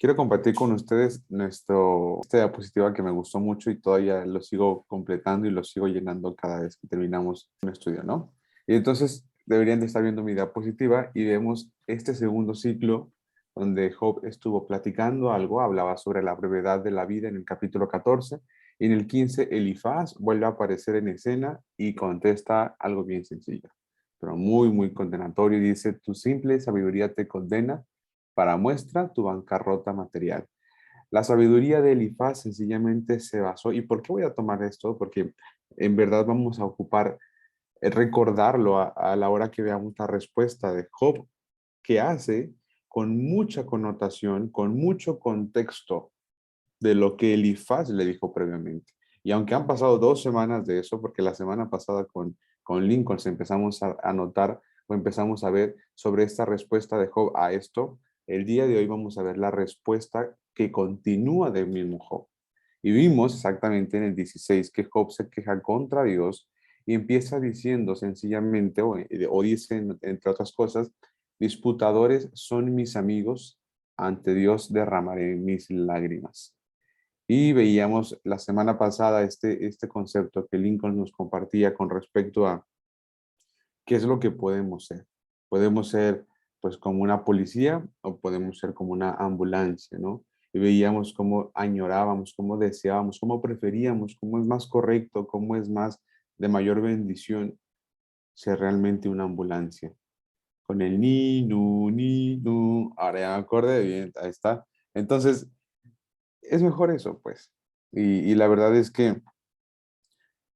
Quiero compartir con ustedes esta diapositiva que me gustó mucho y todavía lo sigo completando y lo sigo llenando cada vez que terminamos un estudio, ¿no? Y entonces deberían de estar viendo mi diapositiva y vemos este segundo ciclo donde Job estuvo platicando algo, hablaba sobre la brevedad de la vida en el capítulo 14 y en el 15 Elifaz vuelve a aparecer en escena y contesta algo bien sencillo, pero muy condenatorio y dice, tu simple sabiduría te condena para muestra tu bancarrota material. La sabiduría de Elifaz sencillamente se basó, ¿y por qué voy a tomar esto? Porque en verdad vamos a ocupar recordarlo a la hora que veamos la respuesta de Job, que hace con mucha connotación, con mucho contexto de lo que Elifaz le dijo previamente. Y aunque han pasado 2 semanas de eso, porque la semana pasada con Lincoln empezamos a notar o empezamos a ver sobre esta respuesta de Job a esto, el día de hoy vamos a ver la respuesta que continúa del mismo Job. Y vimos exactamente en el 16 que Job se queja contra Dios y empieza diciendo sencillamente, o dice entre otras cosas, disputadores son mis amigos, ante Dios derramaré mis lágrimas. Y veíamos la semana pasada este concepto que Lincoln nos compartía con respecto a qué es lo que podemos ser. Podemos ser pues como una policía o podemos ser como una ambulancia, ¿no? Y veíamos cómo añorábamos, cómo deseábamos, cómo preferíamos, cómo es más correcto, cómo es más de mayor bendición ser realmente una ambulancia. Con el ni, nu, ahora ya me acordé bien, ahí está. Entonces, es mejor eso, pues. Y la verdad es que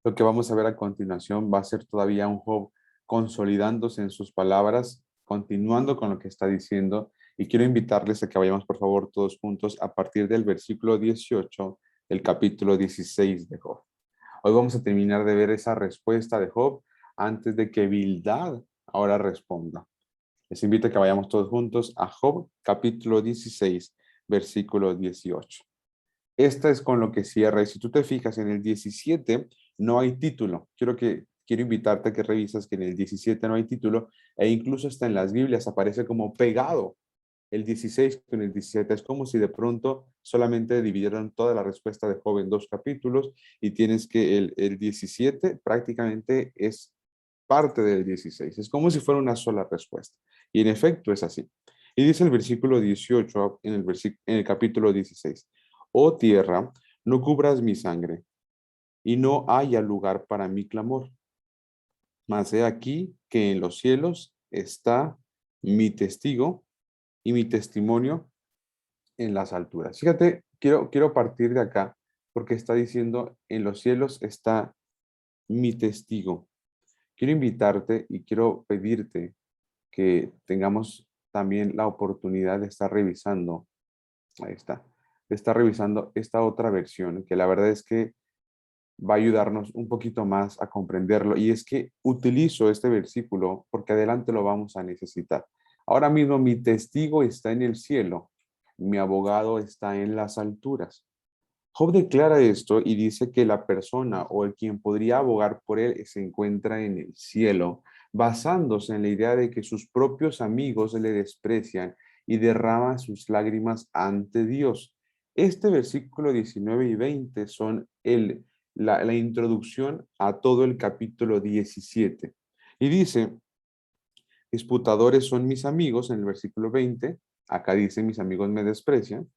lo que vamos a ver a continuación va a ser todavía un Job consolidándose en sus palabras, continuando con lo que está diciendo. Y quiero invitarles a que vayamos, por favor, todos juntos a partir del versículo 18 del capítulo 16 de Job. Hoy vamos a terminar de ver esa respuesta de Job antes de que Bildad ahora responda. Les invito a que vayamos todos juntos a Job, capítulo 16, versículo 18. Esta es con lo que cierra. Y si tú te fijas en el 17, no hay título. Quiero invitarte a que revisas que en el 17 no hay título e incluso está en las Biblias, aparece como pegado el 16 con el 17. Es como si de pronto solamente dividieran toda la respuesta de Job en 2 capítulos y tienes que el 17 prácticamente es parte del 16. Es como si fuera una sola respuesta. Y en efecto es así. Y dice el versículo 18 en el capítulo 16. Oh tierra, no cubras mi sangre, y no haya lugar para mi clamor. Mas he aquí que en los cielos está mi testigo y mi testimonio en las alturas. Fíjate, quiero partir de acá porque está diciendo, en los cielos está mi testigo. Quiero invitarte y quiero pedirte que tengamos también la oportunidad de estar revisando, ahí está, de estar revisando esta otra versión, que la verdad es que va a ayudarnos un poquito más a comprenderlo. Y es que utilizo este versículo porque adelante lo vamos a necesitar. Ahora mismo mi testigo está en el cielo, mi abogado está en las alturas. Job declara esto y dice que la persona o el quien podría abogar por él se encuentra en el cielo, basándose en la idea de que sus propios amigos le desprecian y derraman sus lágrimas ante Dios. Este versículo 19 y 20 son la introducción a todo el capítulo 17. Y dice, disputadores son mis amigos en el versículo 20, acá dice mis amigos me desprecian,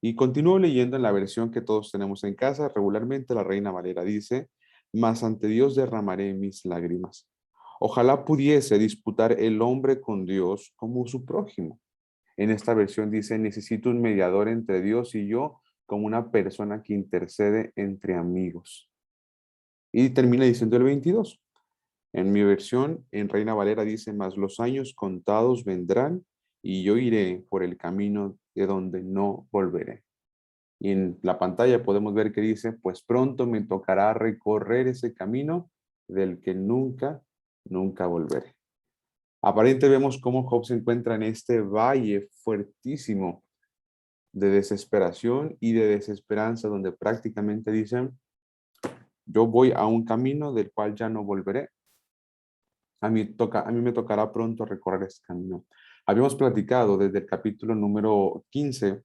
y continúo leyendo en la versión que todos tenemos en casa. Regularmente la Reina Valera dice, mas ante Dios derramaré mis lágrimas. Ojalá pudiese disputar el hombre con Dios como su prójimo. En esta versión dice, necesito un mediador entre Dios y yo, como una persona que intercede entre amigos. Y termina diciendo el 22. En mi versión, en Reina Valera dice, mas los años contados vendrán y yo iré por el camino de donde no volveré. Y en la pantalla podemos ver que dice, pues pronto me tocará recorrer ese camino del que nunca volveré. Aparente vemos cómo Job se encuentra en este valle fuertísimo de desesperación y de desesperanza, donde prácticamente dicen, yo voy a un camino del cual ya no volveré. A mí me tocará pronto recorrer este camino. Habíamos platicado desde el capítulo número 15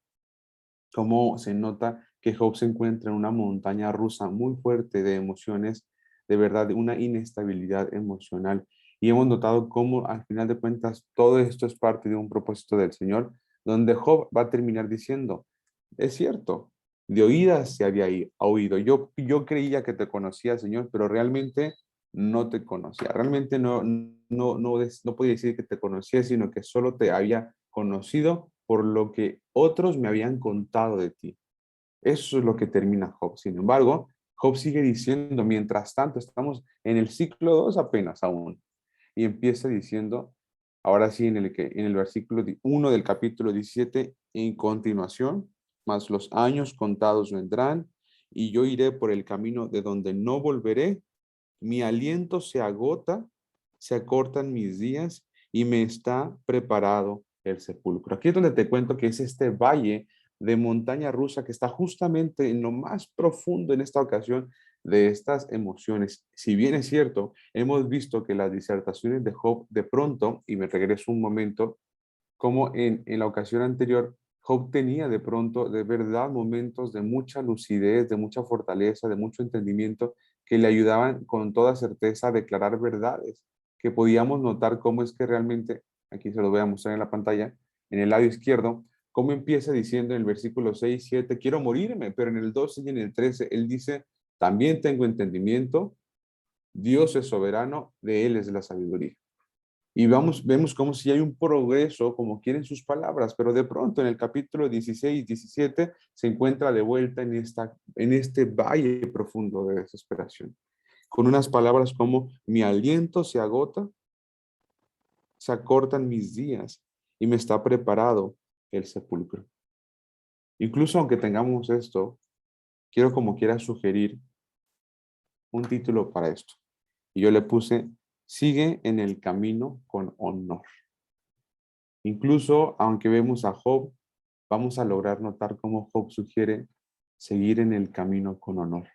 cómo se nota que Job se encuentra en una montaña rusa muy fuerte de emociones, de verdad, de una inestabilidad emocional. Y hemos notado cómo al final de cuentas todo esto es parte de un propósito del Señor, donde Job va a terminar diciendo, es cierto, de oídas se había oído. Yo creía que te conocía, Señor, pero realmente no te conocía. Realmente no podía decir que te conocía, sino que solo te había conocido por lo que otros me habían contado de ti. Eso es lo que termina Job. Sin embargo, Job sigue diciendo, mientras tanto, estamos en el ciclo 2 apenas aún. Y empieza diciendo, ahora sí, en el versículo 1 del capítulo 17, en continuación, mas los años contados vendrán, y yo iré por el camino de donde no volveré, mi aliento se agota, se acortan mis días y me está preparado el sepulcro. Aquí es donde te cuento que es este valle de montaña rusa que está justamente en lo más profundo en esta ocasión de estas emociones. Si bien es cierto, hemos visto que las disertaciones de Job de pronto, y me regreso un momento, como en la ocasión anterior, Job tenía de pronto, de verdad, momentos de mucha lucidez, de mucha fortaleza, de mucho entendimiento, que le ayudaban con toda certeza a declarar verdades, que podíamos notar cómo es que realmente, aquí se lo voy a mostrar en la pantalla, en el lado izquierdo, cómo empieza diciendo en el versículo 6 7 quiero morirme, pero en el 12 y en el 13 él dice, también tengo entendimiento, Dios es soberano, de él es la sabiduría. Y vemos como si hay un progreso, como quieren sus palabras, pero de pronto en el capítulo 16, 17 se encuentra de vuelta en este valle profundo de desesperación, con unas palabras como mi aliento se agota, se acortan mis días y me está preparado el sepulcro. Incluso aunque tengamos esto, quiero como quiera sugerir un título para esto. Y yo le puse, sigue en el camino con honor. Incluso aunque vemos a Job, vamos a lograr notar cómo Job sugiere seguir en el camino con honor.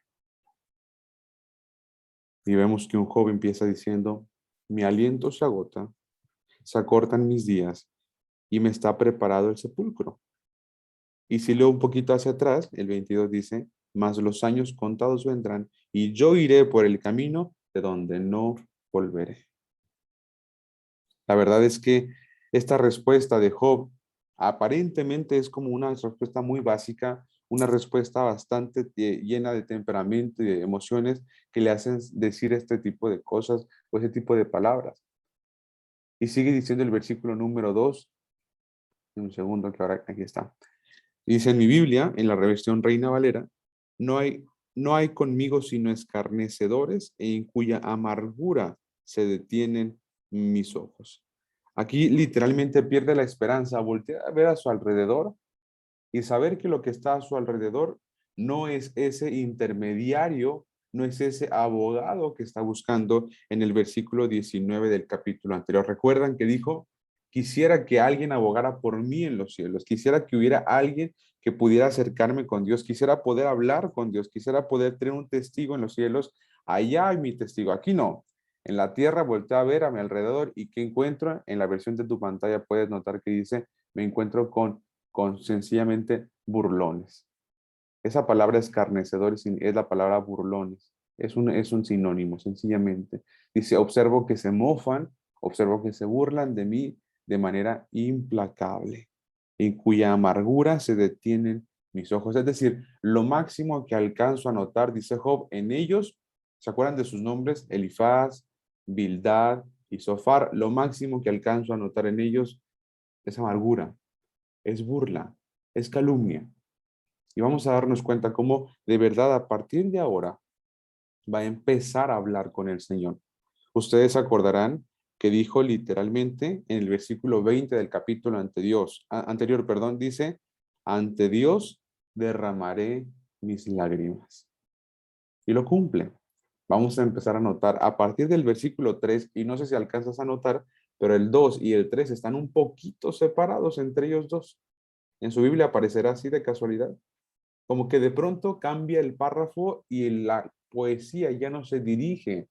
Y vemos que un Job empieza diciendo, mi aliento se agota, se acortan mis días y me está preparado el sepulcro. Y si leo un poquito hacia atrás, el 22 dice, mas los años contados vendrán y yo iré por el camino de donde no volveré. La verdad es que esta respuesta de Job aparentemente es como una respuesta muy básica, una respuesta bastante llena de temperamento y de emociones que le hacen decir este tipo de cosas o ese tipo de palabras. Y sigue diciendo el versículo número 2, un segundo que ahora aquí está. Dice en mi Biblia, en la revisión Reina Valera, no hay, no hay conmigo sino escarnecedores en cuya amargura se detienen mis ojos. Aquí literalmente pierde la esperanza, voltea a ver a su alrededor y saber que lo que está a su alrededor no es ese intermediario, no es ese abogado que está buscando en el versículo 19 del capítulo anterior. Recuerdan que dijo, quisiera que alguien abogara por mí en los cielos, quisiera que hubiera alguien que pudiera acercarme con Dios, quisiera poder hablar con Dios, quisiera poder tener un testigo en los cielos. Allá hay mi testigo, aquí no. En la tierra voltea a ver a mi alrededor y ¿qué encuentro? En la versión de tu pantalla puedes notar que dice, me encuentro con sencillamente burlones. Esa palabra escarnecedor es la palabra burlones. Es un sinónimo, sencillamente. Dice, observo que se mofan, observo que se burlan de mí de manera implacable, en cuya amargura se detienen mis ojos. Es decir, lo máximo que alcanzo a notar, dice Job, en ellos, ¿se acuerdan de sus nombres? Elifaz, Bildad y Sofar. Lo máximo que alcanzo a notar en ellos es amargura, es burla, es calumnia. Y vamos a darnos cuenta cómo de verdad a partir de ahora va a empezar a hablar con el Señor. Ustedes acordarán que dijo literalmente en el versículo 20 del capítulo anterior, perdón, dice, ante Dios derramaré mis lágrimas. Y lo cumple. Vamos a empezar a notar a partir del versículo 3, y no sé si alcanzas a notar, pero el 2 y el 3 están un poquito separados entre ellos dos. En su Biblia aparecerá así de casualidad. Como que de pronto cambia el párrafo y la poesía ya no se dirige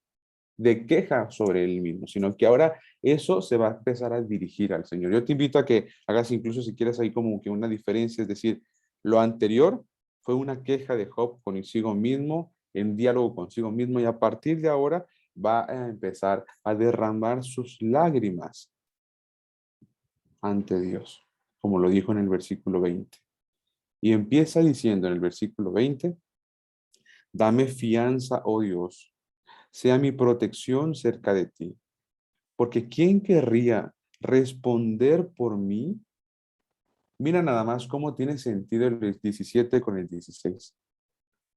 de queja sobre él mismo, sino que ahora eso se va a empezar a dirigir al Señor. Yo te invito a que hagas incluso si quieres ahí como que una diferencia, es decir, Lo anterior fue una queja de Job consigo mismo, en diálogo consigo mismo, y a partir de ahora va a empezar a derramar sus lágrimas ante Dios, como lo dijo en el versículo 20. Y empieza diciendo en el versículo 20, dame fianza, oh Dios, sea mi protección cerca de ti, porque ¿quién querría responder por mí? Mira nada más cómo tiene sentido el 17 con el 16.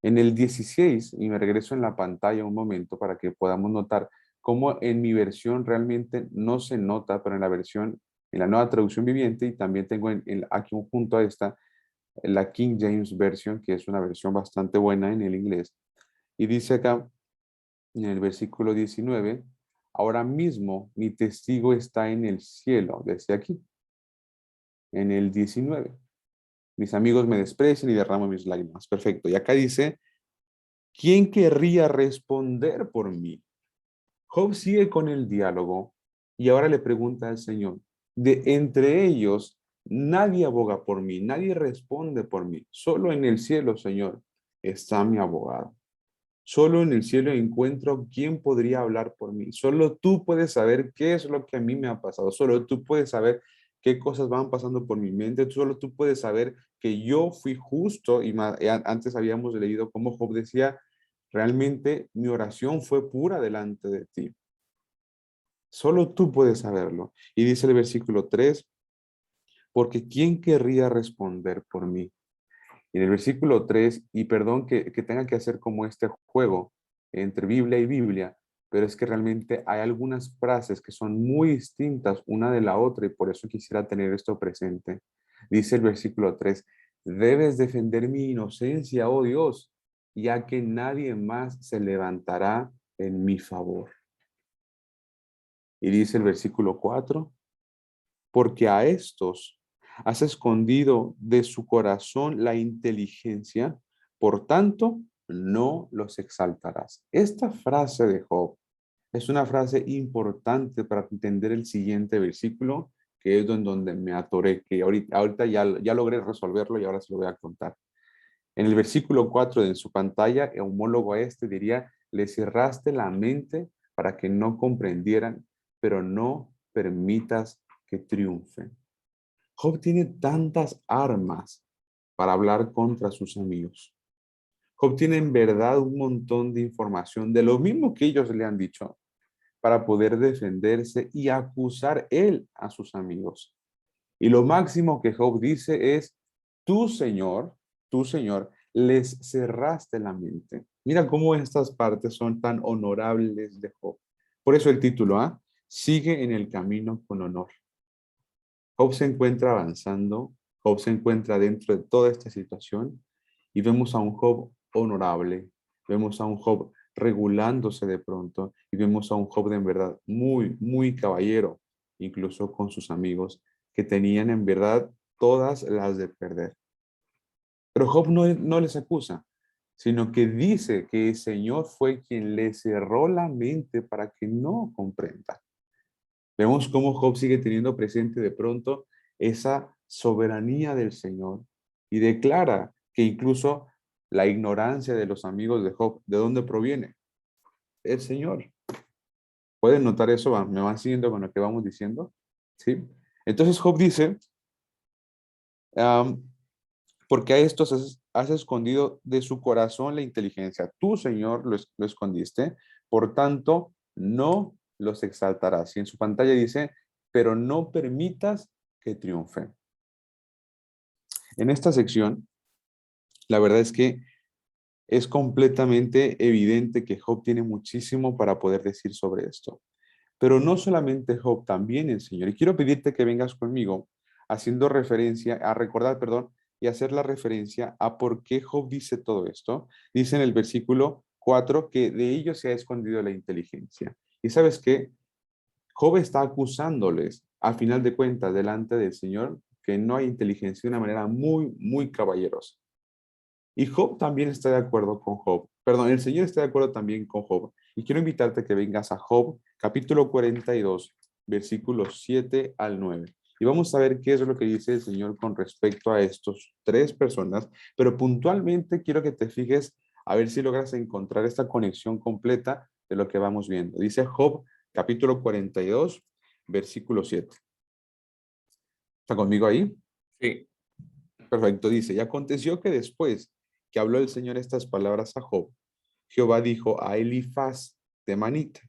En el 16, y me regreso en la pantalla un momento para que podamos notar cómo en mi versión realmente no se nota, pero en la versión, en la nueva traducción viviente, y también tengo aquí junto a esta, la King James Version, que es una versión bastante buena en el inglés. Y dice acá en el versículo 19, ahora mismo mi testigo está en el cielo, desde aquí, en el 19. Mis amigos me desprecian y derraman mis lágrimas. Perfecto. Y acá dice, ¿quién querría responder por mí? Job sigue con el diálogo y ahora le pregunta al Señor, de entre ellos nadie aboga por mí, nadie responde por mí. Solo en el cielo, Señor, está mi abogado. Solo en el cielo encuentro quién podría hablar por mí. Solo tú puedes saber qué es lo que a mí me ha pasado. Solo tú puedes saber qué cosas van pasando por mi mente. Solo tú puedes saber que yo fui justo. Y antes habíamos leído cómo Job decía, realmente mi oración fue pura delante de ti. Solo tú puedes saberlo. Y dice el versículo 3, porque ¿quién querría responder por mí? En el versículo 3, y perdón que tenga que hacer como este juego entre Biblia y Biblia, pero es que realmente hay algunas frases que son muy distintas una de la otra y por eso quisiera tener esto presente. Dice el versículo 3, debes defender mi inocencia, oh Dios, ya que nadie más se levantará en mi favor. Y dice el versículo 4, porque a estos has escondido de su corazón la inteligencia, por tanto, no los exaltarás. Esta frase de Job es una frase importante para entender el siguiente versículo, que es donde me atoré, que ahorita ya logré resolverlo y ahora se lo voy a contar. En el versículo 4 de su pantalla, el homólogo a este diría, le cerraste la mente para que no comprendieran, pero no permitas que triunfen. Job tiene tantas armas para hablar contra sus amigos. Job tiene en verdad un montón de información de lo mismo que ellos le han dicho para poder defenderse y acusar él a sus amigos. Y lo máximo que Job dice es, tú Señor, les cerraste la mente. Mira cómo estas partes son tan honorables de Job. Por eso el título, ¿ah? Sigue en el camino con honor. Job se encuentra avanzando, Job se encuentra dentro de toda esta situación y vemos a un Job honorable, vemos a un Job regulándose de pronto y vemos a un Job de en verdad muy, muy caballero, incluso con sus amigos que tenían en verdad todas las de perder. Pero Job no les acusa, sino que dice que el Señor fue quien le cerró la mente para que no comprenda. Vemos cómo Job sigue teniendo presente de pronto esa soberanía del Señor y declara que incluso la ignorancia de los amigos de Job, ¿de dónde proviene? El Señor. ¿Pueden notar eso? ¿Me van siguiendo con lo que vamos diciendo? ¿Sí? Entonces Job dice, um, porque a estos has escondido de su corazón la inteligencia. Tú, Señor, lo escondiste, por tanto, no los exaltarás. Y en su pantalla dice, pero no permitas que triunfen. En esta sección, la verdad es que es completamente evidente que Job tiene muchísimo para poder decir sobre esto. Pero no solamente Job, también el Señor. Y quiero pedirte que vengas conmigo haciendo referencia, a recordar, perdón, y hacer la referencia a por qué Job dice todo esto. Dice en el versículo 4 que de ellos se ha escondido la inteligencia. Y sabes qué, Job está acusándoles, al final de cuentas, delante del Señor, que no hay inteligencia de una manera muy, muy caballerosa. Y Job también está de acuerdo con Job. Perdón, el Señor está de acuerdo también con Job. Y quiero invitarte a que vengas a Job, capítulo 42, versículos 7 al 9. Y vamos a ver qué es lo que dice el Señor con respecto a estos tres personas, pero puntualmente quiero que te fijes a ver si logras encontrar esta conexión completa de lo que vamos viendo. Dice Job, capítulo 42, versículo 7. ¿Está conmigo ahí? Sí. Perfecto, dice, y aconteció que después que habló el Señor estas palabras a Job, Jehová dijo a Elifaz temanita,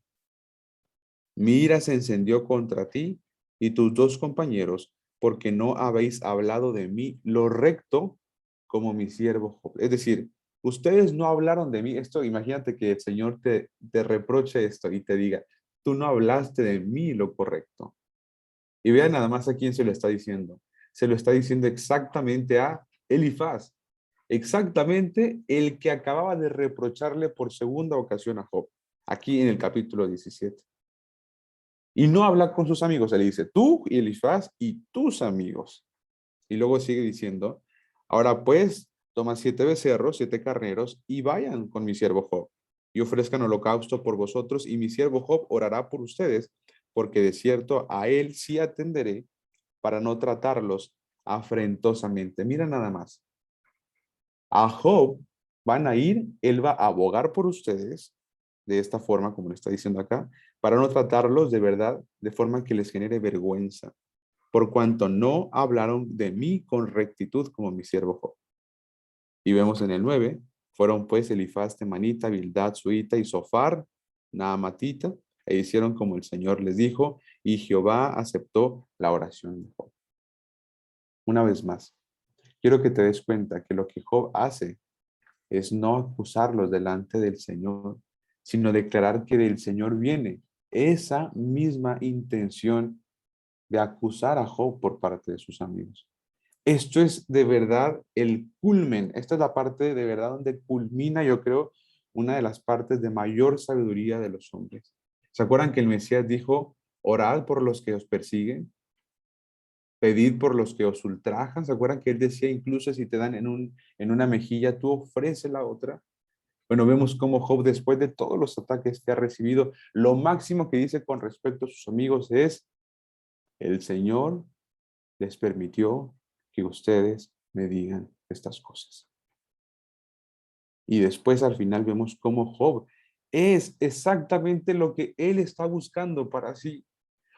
mi ira se encendió contra ti y tus dos compañeros, porque no habéis hablado de mí lo recto como mi siervo Job. Es decir, ustedes no hablaron de mí. Esto, imagínate que el Señor te reproche esto y te diga, tú no hablaste de mí lo correcto. Y vean nada más a quién se lo está diciendo. Se lo está diciendo exactamente a Elifaz, exactamente el que acababa de reprocharle por segunda ocasión a Job, aquí en el capítulo 17. Y no habla con sus amigos, se le dice tú y Elifaz y tus amigos. Y luego sigue diciendo, ahora pues, toma 7 becerros, 7 carneros y vayan con mi siervo Job y ofrezcan holocausto por vosotros y mi siervo Job orará por ustedes, porque de cierto a él sí atenderé para no tratarlos afrentosamente. Mira nada más. A Job van a ir, él va a abogar por ustedes de esta forma, como lo está diciendo acá, para no tratarlos de verdad de forma que les genere vergüenza, por cuanto no hablaron de mí con rectitud como mi siervo Job. Y vemos en el 9, fueron pues Elifaz temanita, Bildad suita y Sofar naamatita, e hicieron como el Señor les dijo, y Jehová aceptó la oración de Job. Una vez más, quiero que te des cuenta que lo que Job hace es no acusarlos delante del Señor, sino declarar que del Señor viene esa misma intención de acusar a Job por parte de sus amigos. Esto es de verdad el culmen, esta es la parte de verdad donde culmina, yo creo, una de las partes de mayor sabiduría de los hombres. ¿Se acuerdan que el Mesías dijo, orad por los que os persiguen? Pedid por los que os ultrajan. ¿Se acuerdan que él decía, incluso si te dan en una mejilla, tú ofrece la otra? Bueno, vemos cómo Job, después de todos los ataques que ha recibido, lo máximo que dice con respecto a sus amigos es, el Señor les permitió que ustedes me digan estas cosas. Y después al final vemos cómo Job es exactamente lo que él está buscando para sí.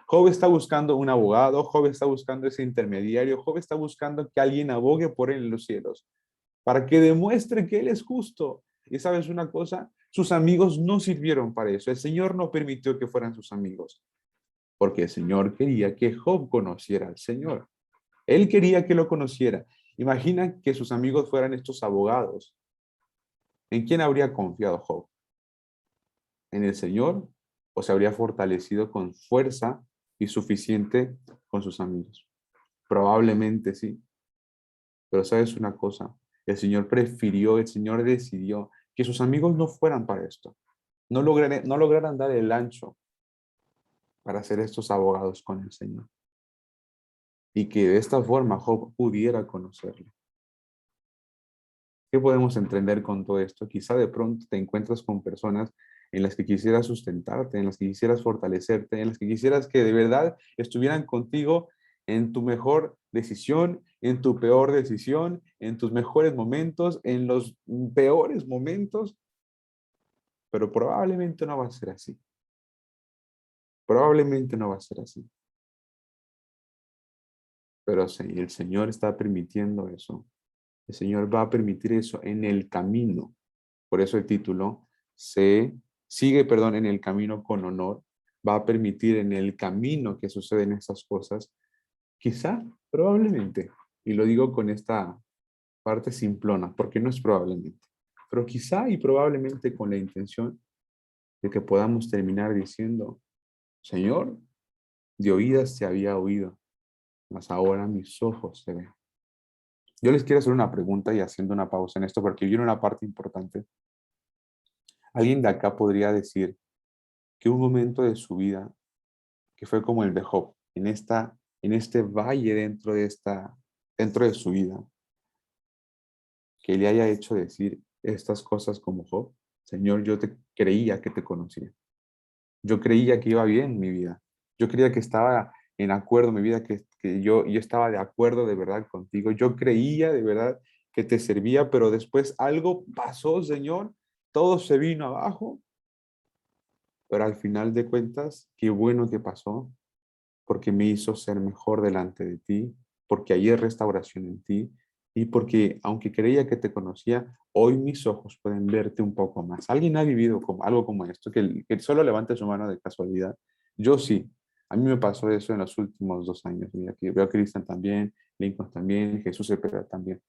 Job está buscando un abogado, Job está buscando ese intermediario, Job está buscando que alguien abogue por él en los cielos, para que demuestre que él es justo. Y sabes una cosa, sus amigos no sirvieron para eso. El Señor no permitió que fueran sus amigos, porque el Señor quería que Job conociera al Señor. Él quería que lo conociera. Imagina que sus amigos fueran estos abogados. ¿En quién habría confiado Job? ¿En el Señor? ¿O se habría fortalecido con fuerza y suficiente con sus amigos? Probablemente sí. Pero sabes una cosa, el Señor prefirió, el Señor decidió que sus amigos no fueran para esto. No lograran dar el ancho para ser estos abogados con el Señor. Y que de esta forma Job pudiera conocerlo. ¿Qué podemos entender con todo esto? Quizá de pronto te encuentras con personas en las que quisieras sustentarte, en las que quisieras fortalecerte, en las que quisieras que de verdad estuvieran contigo en tu mejor decisión, en tu peor decisión, en tus mejores momentos, en los peores momentos, pero probablemente no va a ser así. Probablemente no va a ser así. Pero si el Señor está permitiendo eso, el Señor va a permitir eso en el camino. Por eso el título sigue, perdón, en el camino con honor. Va a permitir en el camino que suceden estas cosas. Quizá, probablemente, y lo digo con esta parte simplona, porque no es probablemente, pero quizá y probablemente con la intención de que podamos terminar diciendo, Señor, de oídas te había oído, mas ahora mis ojos se ven. Yo les quiero hacer una pregunta y haciendo una pausa en esto, porque viene una parte importante. Alguien de acá podría decir que un momento de su vida que fue como el de Job, en este valle dentro de su vida, que le haya hecho decir estas cosas como Job, Señor, yo te creía que te conocía. Yo creía que iba bien mi vida. Yo creía que estaba en acuerdo mi vida, que que yo estaba de acuerdo de verdad contigo, yo creía de verdad que te servía, pero después algo pasó, Señor, todo se vino abajo, pero al final de cuentas, qué bueno que pasó, porque me hizo ser mejor delante de ti, porque hay restauración en ti y porque aunque creía que te conocía, hoy mis ojos pueden verte un poco más. ¿Alguien ha vivido algo como esto? Que solo levante su mano de casualidad. Yo sí. A mí me pasó eso en los últimos 2 años. Mira, que veo a Cristian también, Lincoln también, Jesús Cepeda también.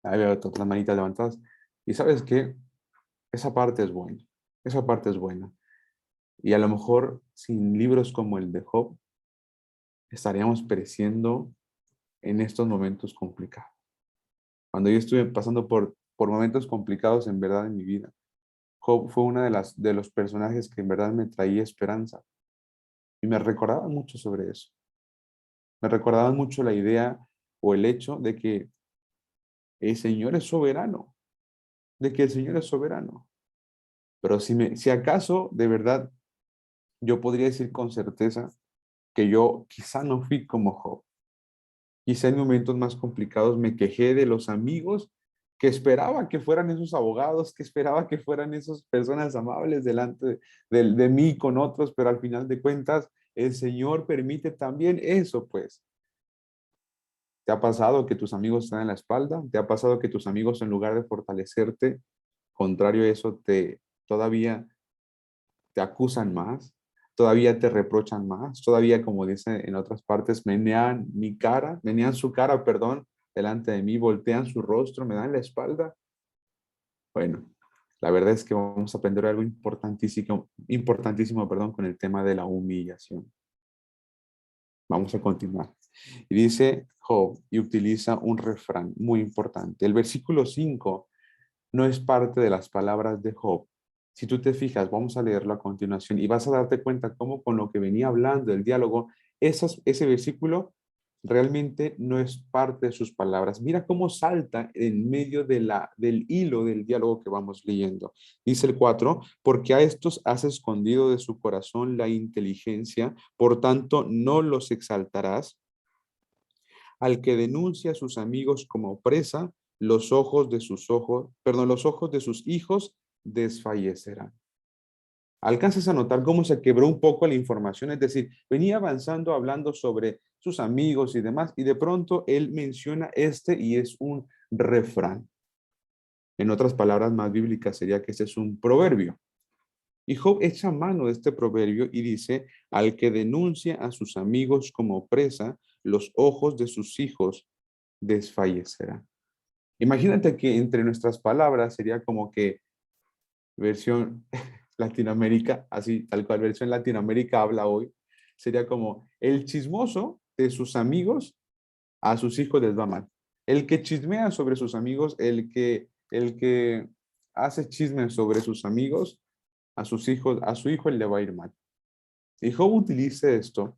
Ahí veo todas las manitas levantadas. Y sabes qué, esa parte es buena. Esa parte es buena. Y a lo mejor sin libros como el de Job, estaríamos pereciendo en estos momentos complicados. Cuando yo estuve pasando por momentos complicados en verdad en mi vida, Job fue una de los personajes que en verdad me traía esperanza y me recordaba mucho sobre eso. Me recordaba mucho la idea o el hecho de que el Señor es soberano, de que el Señor es soberano. Pero si acaso de verdad yo podría decir con certeza que yo quizá no fui como Job. Quizá en momentos más complicados me quejé de los amigos que esperaba que fueran esos abogados, que esperaba que fueran esas personas amables delante de mí con otros, pero al final de cuentas el Señor permite también eso, pues. ¿Te ha pasado que tus amigos están en la espalda? ¿Te ha pasado que tus amigos en lugar de fortalecerte, contrario a eso, todavía te acusan más? ¿Todavía te reprochan más? Todavía, como dice en otras partes, menean su cara, perdón, delante de mí, voltean su rostro, me dan la espalda. Bueno, la verdad es que vamos a aprender algo importantísimo, importantísimo, perdón, con el tema de la humillación. Vamos a continuar. Y dice Job y utiliza un refrán muy importante. El versículo 5 no es parte de las palabras de Job. Si tú te fijas, vamos a leerlo a continuación y vas a darte cuenta cómo con lo que venía hablando, el diálogo, ese versículo realmente no es parte de sus palabras. Mira cómo salta en medio del hilo del diálogo que vamos leyendo. Dice el 4, porque a estos has escondido de su corazón la inteligencia, por tanto no los exaltarás. Al que denuncia a sus amigos como presa, los ojos de sus hijos desfallecerán. Alcanzas a notar cómo se quebró un poco la información, es decir, venía avanzando hablando sobre sus amigos y demás, y de pronto él menciona y es un refrán. En otras palabras más bíblicas sería que este es un proverbio. Y Job echa mano de este proverbio y dice, al que denuncia a sus amigos como presa, los ojos de sus hijos desfallecerán. Imagínate que entre nuestras palabras sería como que versión Latinoamérica, así tal cual versión Latinoamérica habla hoy, sería como el chismoso de sus amigos a sus hijos les va mal. El que chismea sobre sus amigos, el que hace chismes sobre sus amigos, a sus hijos, a su hijo le va a ir mal. Y Job utiliza esto,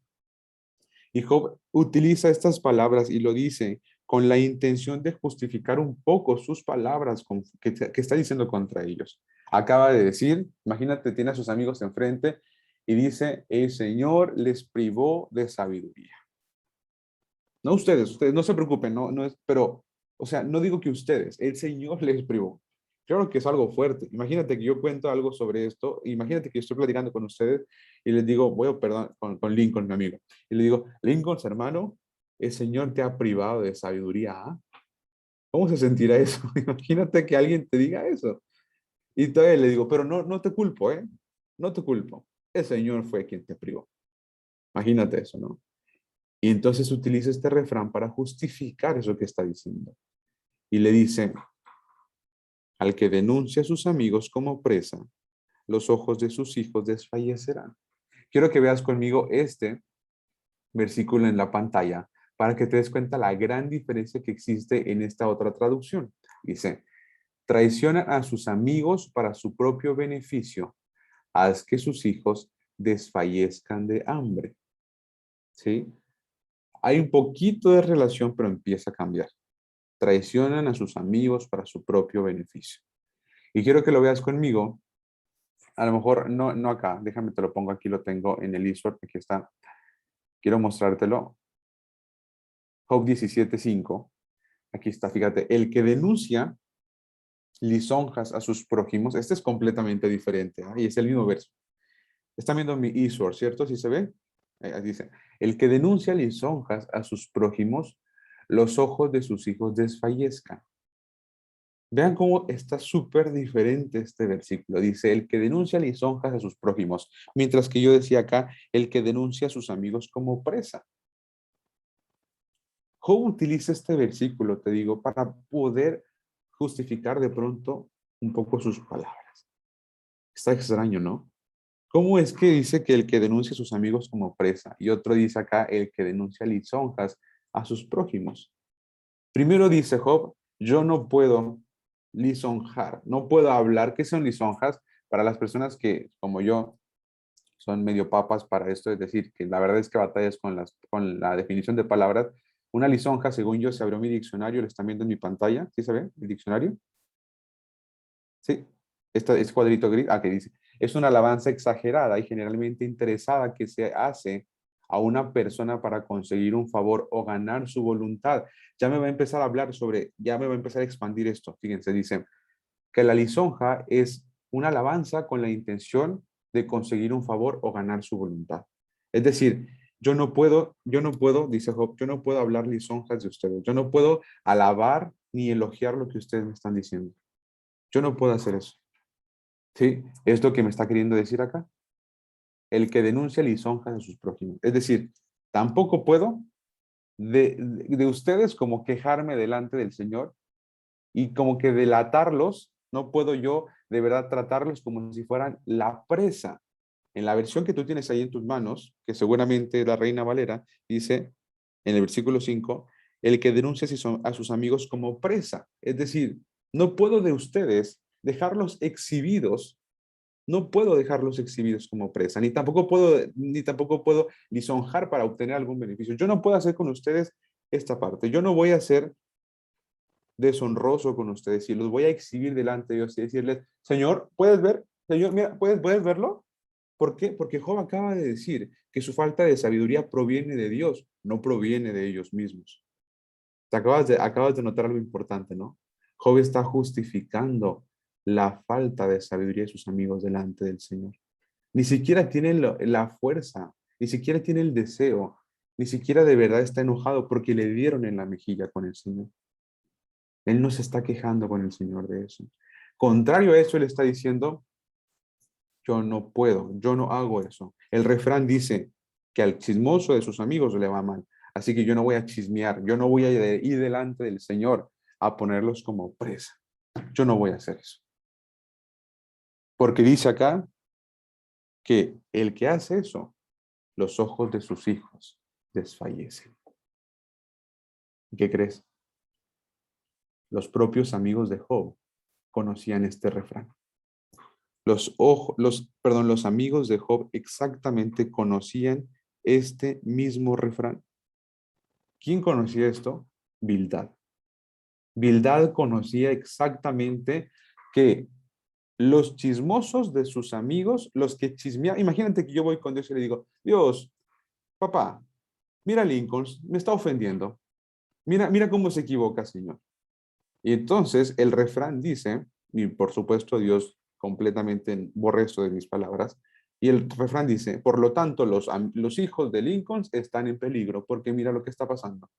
y Job utiliza estas palabras y lo dice con la intención de justificar un poco sus palabras que está diciendo contra ellos. Acaba de decir, imagínate, tiene a sus amigos enfrente y dice, el Señor les privó de sabiduría. No ustedes no se preocupen, no es, pero, o sea, no digo que ustedes, el Señor les privó. Claro que es algo fuerte. Imagínate que yo cuento algo sobre esto, imagínate que estoy platicando con ustedes y les digo, perdón, con Lincoln, mi amigo, y le digo, Lincoln, hermano, el Señor te ha privado de sabiduría. ¿Ah? ¿Cómo se sentirá eso? Imagínate que alguien te diga eso. Y todavía le digo, pero no te culpo, ¿eh? No te culpo. El Señor fue quien te privó. Imagínate eso, ¿no? Y entonces utiliza este refrán para justificar eso que está diciendo. Y le dice, al que denuncia a sus amigos como presa, los ojos de sus hijos desfallecerán. Quiero que veas conmigo este versículo en la pantalla para que te des cuenta la gran diferencia que existe en esta otra traducción. Dice, traiciona a sus amigos para su propio beneficio, haz que sus hijos desfallezcan de hambre. ¿Sí? Hay un poquito de relación, pero empieza a cambiar. Traicionan a sus amigos para su propio beneficio. Y quiero que lo veas conmigo. A lo mejor no acá, déjame te lo pongo aquí, lo tengo en el eSword, aquí está. Quiero mostrártelo. Job 17:5. Aquí está, fíjate. El que denuncia lisonjas a sus prójimos, este es completamente diferente. Y es el mismo verso. Están viendo mi eSword, ¿cierto? ¿Sí se ve? Ahí dice, el que denuncia lisonjas a sus prójimos, los ojos de sus hijos desfallezcan. Vean cómo está súper diferente este versículo. Dice, el que denuncia lisonjas a sus prójimos, mientras que yo decía acá, el que denuncia a sus amigos como presa. Job utiliza este versículo, te digo, para poder justificar de pronto un poco sus palabras. Está extraño, ¿no? ¿Cómo es que dice que el que denuncia a sus amigos como presa? Y otro dice acá, el que denuncia lisonjas a sus prójimos. Primero dice Job, yo no puedo lisonjar, no puedo hablar. ¿Qué son lisonjas? Para las personas que, como yo, son medio papas para esto, es decir, que la verdad es que batallas con la definición de palabras. Una lisonja, según yo, se abrió mi diccionario, lo están viendo en mi pantalla, ¿sí se ve el diccionario? Sí, este cuadrito gris, que dice, es una alabanza exagerada y generalmente interesada que se hace a una persona para conseguir un favor o ganar su voluntad. Ya me va a empezar a hablar sobre, ya me va a empezar a expandir esto. Fíjense, dice que la lisonja es una alabanza con la intención de conseguir un favor o ganar su voluntad. Es decir, yo no puedo, dice Job, yo no puedo hablar lisonjas de ustedes. Yo no puedo alabar ni elogiar lo que ustedes me están diciendo. Yo no puedo hacer eso. ¿Sí? Es lo que me está queriendo decir acá. El que denuncia lisonjas a sus prójimos. Es decir, tampoco puedo de ustedes como quejarme delante del Señor y como que delatarlos. No puedo yo de verdad tratarlos como si fueran la presa. En la versión que tú tienes ahí en tus manos, que seguramente es la Reina Valera, dice en el versículo 5, el que denuncia a sus amigos como presa. Es decir, no puedo de ustedes dejarlos exhibidos. No puedo dejarlos exhibidos como presa, ni tampoco puedo lisonjar para obtener algún beneficio. Yo no puedo hacer con ustedes esta parte. Yo no voy a ser deshonroso con ustedes y los voy a exhibir delante de Dios y decirles, Señor, ¿puedes ver? Señor, mira, ¿puedes verlo? ¿Por qué? Porque Job acaba de decir que su falta de sabiduría proviene de Dios, no proviene de ellos mismos. Acabas de notar algo importante, ¿no? Job está justificando la falta de sabiduría de sus amigos delante del Señor. Ni siquiera tiene la fuerza, ni siquiera tiene el deseo, ni siquiera de verdad está enojado porque le dieron en la mejilla con el Señor. Él no se está quejando con el Señor de eso. Contrario a eso, él está diciendo, yo no puedo, yo no hago eso. El refrán dice que al chismoso de sus amigos le va mal. Así que yo no voy a chismear, yo no voy a ir delante del Señor a ponerlos como presa. Yo no voy a hacer eso. Porque dice acá que el que hace eso, los ojos de sus hijos desfallecen. ¿Qué crees? Los propios amigos de Job conocían este refrán. Los amigos de Job exactamente conocían este mismo refrán. ¿Quién conocía esto? Bildad. Bildad conocía exactamente que los chismosos de sus amigos, los que chismeaban, imagínate que yo voy con Dios y le digo, Dios, papá, mira Lincoln, me está ofendiendo. Mira cómo se equivoca, Señor. Y entonces el refrán dice, y por supuesto Dios completamente borra esto de mis palabras, y el refrán dice, por lo tanto los hijos de Lincoln están en peligro porque mira lo que está pasando.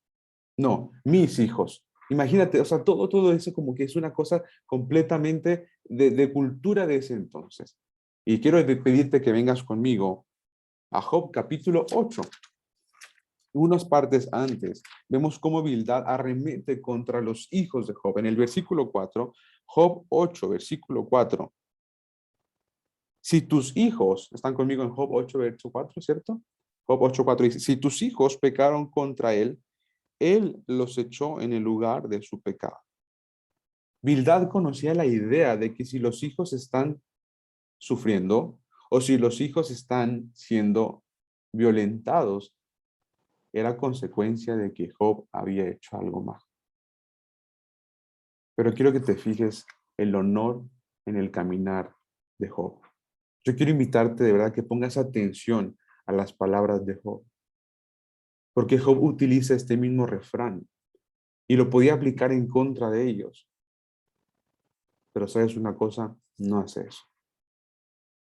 No, mis hijos. Imagínate, o sea, todo eso como que es una cosa completamente de cultura de ese entonces. Y quiero pedirte que vengas conmigo a Job capítulo 8. Unas partes antes, vemos cómo Bildad arremete contra los hijos de Job. En el versículo 4, Job 8, versículo 4. Si tus hijos, están conmigo en Job 8, versículo 4, ¿cierto? Job 8, 4 dice, si tus hijos pecaron contra él los echó en el lugar de su pecado. Bildad conocía la idea de que si los hijos están sufriendo o si los hijos están siendo violentados, era consecuencia de que Job había hecho algo mal. Pero quiero que te fijes el honor en el caminar de Job. Yo quiero invitarte de verdad que pongas atención a las palabras de Job. Porque Job utiliza este mismo refrán y lo podía aplicar en contra de ellos. Pero ¿sabes una cosa? No hace eso.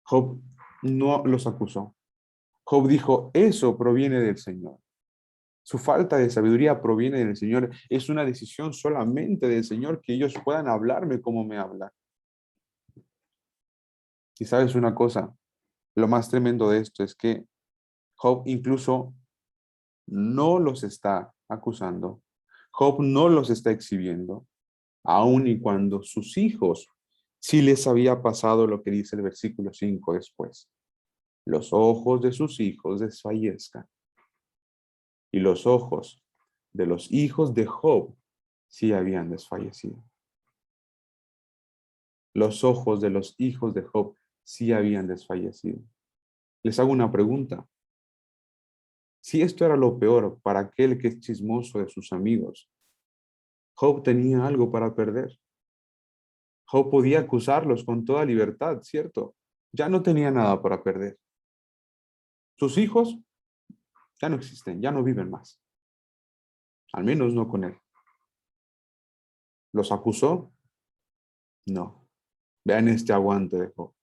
Job no los acusó. Job dijo, eso proviene del Señor. Su falta de sabiduría proviene del Señor. Es una decisión solamente del Señor que ellos puedan hablarme como me hablan. Y sabes una cosa, lo más tremendo de esto es que Job incluso no los está acusando. Job no los está exhibiendo, aun y cuando sus hijos sí les había pasado lo que dice el versículo 5 después. Los ojos de sus hijos desfallezcan. Y los ojos de los hijos de Job sí habían desfallecido. Los ojos de los hijos de Job sí habían desfallecido. Les hago una pregunta. Si esto era lo peor para aquel que es chismoso de sus amigos, Job tenía algo para perder. Job podía acusarlos con toda libertad, ¿cierto? Ya no tenía nada para perder. Sus hijos ya no existen, ya no viven más. Al menos no con él. ¿Los acusó? No. Vean este aguante de Job.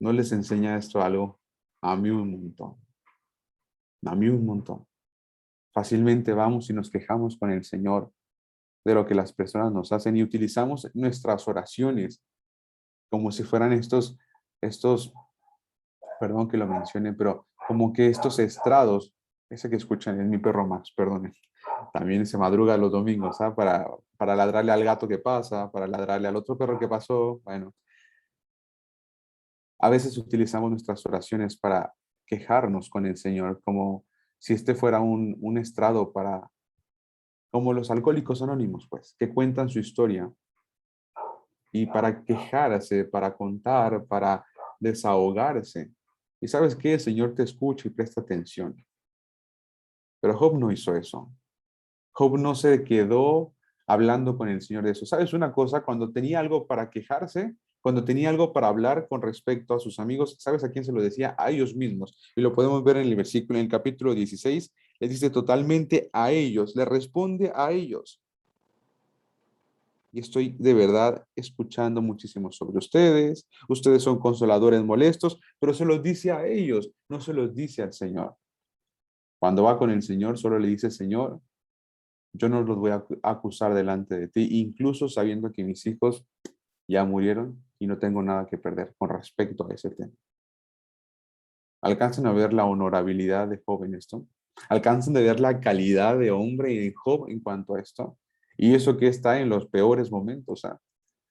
¿No les enseña esto algo? A mí un montón. A mí un montón. Fácilmente vamos y nos quejamos con el Señor de lo que las personas nos hacen y utilizamos nuestras oraciones como si fueran estos, perdón que lo mencione, pero como que estos estrados, ese que escuchan es mi perro Max, perdonen. También se madruga los domingos, ¿sabes? Para ladrarle al gato que pasa, para ladrarle al otro perro que pasó. Bueno, a veces utilizamos nuestras oraciones para quejarnos con el Señor, como si este fuera un estrado para, como los alcohólicos anónimos, pues, que cuentan su historia y para quejarse, para contar, para desahogarse. Y sabes qué, el Señor te escucha y presta atención. Pero Job no hizo eso. Job no se quedó hablando con el Señor de eso. ¿Sabes una cosa? Cuando tenía algo para quejarse, cuando tenía algo para hablar con respecto a sus amigos, ¿sabes a quién se lo decía? A ellos mismos. Y lo podemos ver en el versículo, en el capítulo 16, les dice totalmente a ellos, le responde a ellos. Y estoy de verdad escuchando muchísimo sobre ustedes. Ustedes son consoladores molestos, pero se los dice a ellos, no se los dice al Señor. Cuando va con el Señor, solo le dice, Señor, yo no los voy a acusar delante de ti, incluso sabiendo que mis hijos ya murieron y no tengo nada que perder con respecto a ese tema. ¿Alcanzan a ver la honorabilidad de Job en esto? ¿Alcanzan a ver la calidad de hombre en Job en cuanto a esto? Y eso que está en los peores momentos. ¿Ah?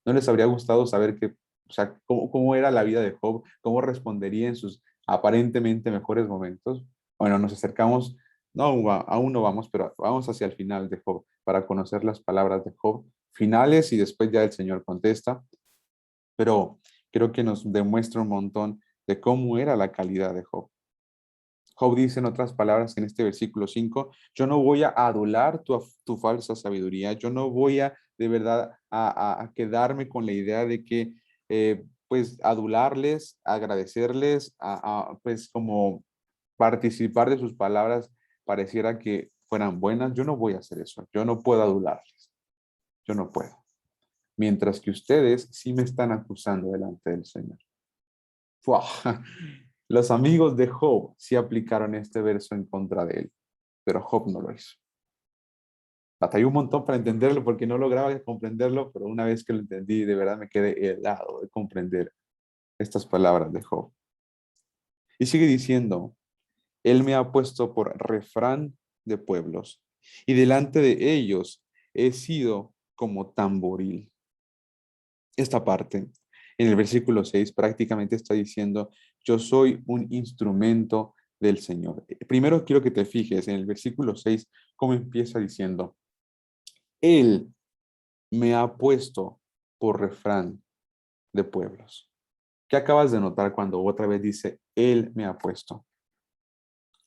¿No les habría gustado saber que, o sea, cómo era la vida de Job? ¿Cómo respondería en sus aparentemente mejores momentos? Bueno, nos acercamos, no, aún no vamos, pero vamos hacia el final de Job para conocer las palabras de Job finales y después ya el Señor contesta. Pero creo que nos demuestra un montón de cómo era la calidad de Job. Job dice en otras palabras en este versículo 5, yo no voy a adular tu falsa sabiduría, yo no voy a de verdad a quedarme con la idea de que pues adularles, agradecerles, pues como participar de sus palabras pareciera que fueran buenas, yo no voy a hacer eso, yo no puedo adularles, yo no puedo. Mientras que ustedes sí me están acusando delante del Señor. ¡Fua! Los amigos de Job sí aplicaron este verso en contra de él, pero Job no lo hizo. Batallé un montón para entenderlo porque no lograba comprenderlo, pero una vez que lo entendí, de verdad me quedé helado de comprender estas palabras de Job. Y sigue diciendo, él me ha puesto por refrán de pueblos, y delante de ellos he sido como tamboril. Esta parte, en el versículo 6, prácticamente está diciendo, yo soy un instrumento del Señor. Primero quiero que te fijes en el versículo 6, cómo empieza diciendo, Él me ha puesto por refrán de pueblos. ¿Qué acabas de notar cuando otra vez dice, Él me ha puesto?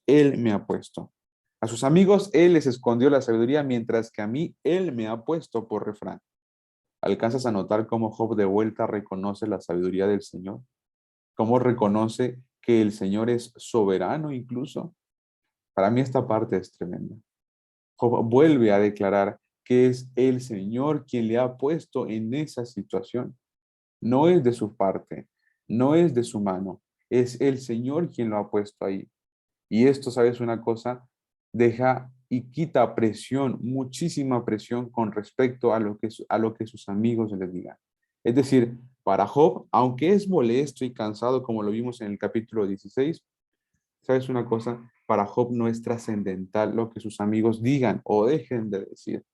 Él me ha puesto. A sus amigos, Él les escondió la sabiduría, mientras que a mí, Él me ha puesto por refrán. ¿Alcanzas a notar cómo Job de vuelta reconoce la sabiduría del Señor? ¿Cómo reconoce que el Señor es soberano incluso? Para mí esta parte es tremenda. Job vuelve a declarar que es el Señor quien le ha puesto en esa situación. No es de su parte, no es de su mano, es el Señor quien lo ha puesto ahí. Y esto, ¿sabes una cosa? Deja y quita presión, muchísima presión con respecto a lo que sus amigos le digan. Es decir, para Job, aunque es molesto y cansado, como lo vimos en el capítulo 16, ¿sabes una cosa? Para Job no es trascendental lo que sus amigos digan o dejen de decir.